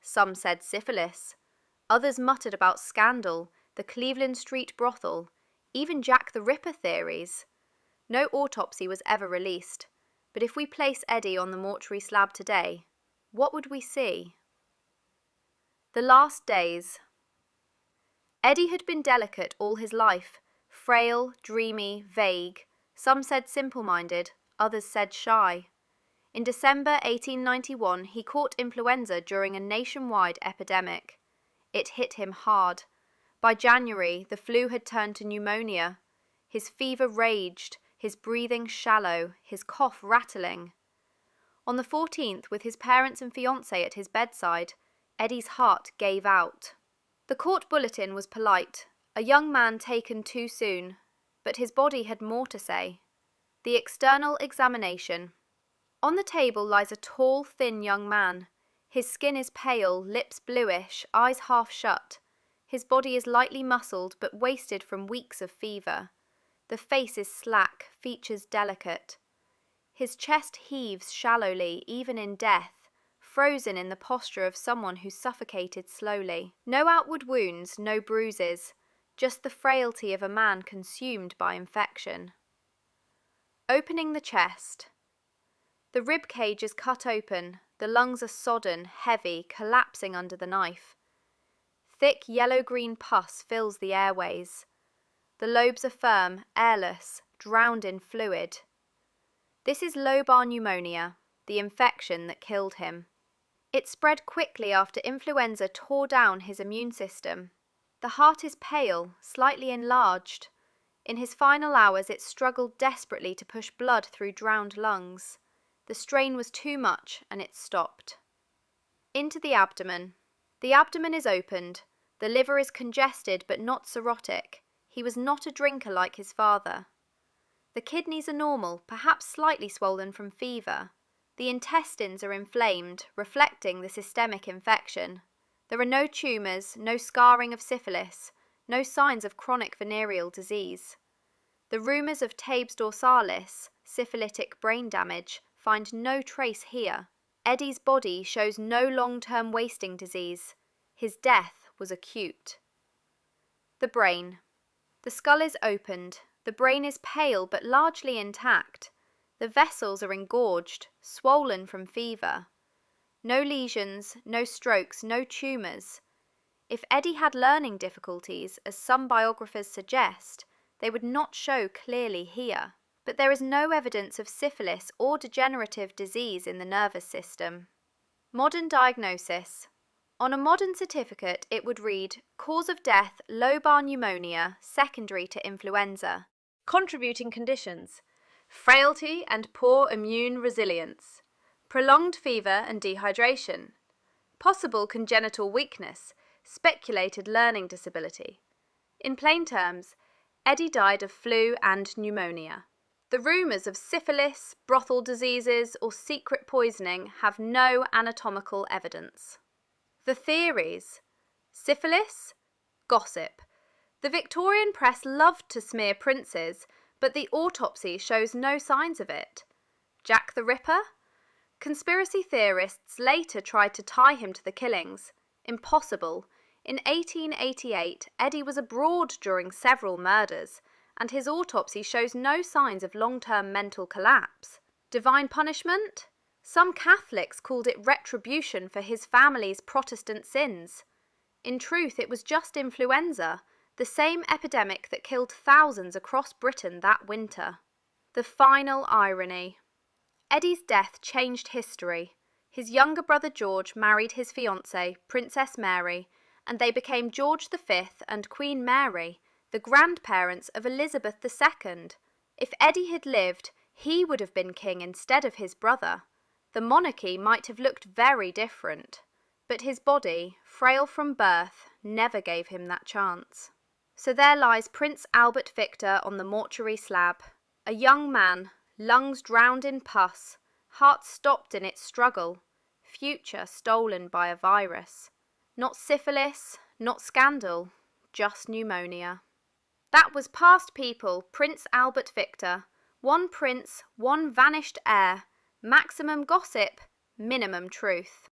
Some said syphilis. Others muttered about scandal, the Cleveland Street brothel, even Jack the Ripper theories. No autopsy was ever released, but if we place Eddie on the mortuary slab today, what would we see? The last days. Eddie had been delicate all his life, frail, dreamy, vague. Some said simple-minded, others said shy. In December 1891, he caught influenza during a nationwide epidemic. It hit him hard. By January, the flu had turned to pneumonia. His fever raged, his breathing shallow, his cough rattling. On the 14th, with his parents and fiancée at his bedside, Eddie's heart gave out. The court bulletin was polite, a young man taken too soon, but his body had more to say. The external examination. On the table lies a tall, thin young man. His skin is pale, lips bluish, eyes half shut. His body is lightly muscled but wasted from weeks of fever. The face is slack, features delicate. His chest heaves shallowly, even in death, frozen in the posture of someone who suffocated slowly. No outward wounds, no bruises, just the frailty of a man consumed by infection. Opening the chest. The rib cage is cut open, the lungs are sodden, heavy, collapsing under the knife. Thick yellow-green pus fills the airways. The lobes are firm, airless, drowned in fluid. This is lobar pneumonia, the infection that killed him. It spread quickly after influenza tore down his immune system. The heart is pale, slightly enlarged. In his final hours it struggled desperately to push blood through drowned lungs. The strain was too much and it stopped. Into the abdomen. The abdomen is opened. The liver is congested but not cirrhotic. He was not a drinker like his father. The kidneys are normal, perhaps slightly swollen from fever. The intestines are inflamed, reflecting the systemic infection. There are no tumours, no scarring of syphilis, no signs of chronic venereal disease. The rumours of tabes dorsalis, syphilitic brain damage, find no trace here. Eddie's body shows no long-term wasting disease. His death was acute. The brain. The skull is opened. The brain is pale but largely intact. The vessels are engorged, swollen from fever. No lesions, no strokes, no tumours. If Eddie had learning difficulties, as some biographers suggest, they would not show clearly here. But there is no evidence of syphilis or degenerative disease in the nervous system. Modern diagnosis. On a modern certificate it would read, cause of death, lobar pneumonia, secondary to influenza. Contributing conditions: frailty and poor immune resilience, prolonged fever and dehydration, possible congenital weakness, speculated learning disability. In plain terms, Eddie died of flu and pneumonia. The rumours of syphilis, brothel diseases, or secret poisoning have no anatomical evidence. The theories: syphilis, gossip. The Victorian press loved to smear princes, but the autopsy shows no signs of it. Jack the Ripper? Conspiracy theorists later tried to tie him to the killings. Impossible. In 1888, Eddie was abroad during several murders, and his autopsy shows no signs of long-term mental collapse. Divine punishment? Some Catholics called it retribution for his family's Protestant sins. In truth, it was just influenza, the same epidemic that killed thousands across Britain that winter. The final irony. Eddie's death changed history. His younger brother George married his fiancée, Princess Mary, and they became George V and Queen Mary, the grandparents of Elizabeth II. If Eddie had lived, he would have been king instead of his brother. The monarchy might have looked very different, but his body, frail from birth, never gave him that chance. So there lies Prince Albert Victor on the mortuary slab, a young man, lungs drowned in pus, heart stopped in its struggle, future stolen by a virus. Not syphilis, not scandal, just pneumonia. That was Past People, Prince Albert Victor. One prince, one vanished heir, maximum gossip, minimum truth.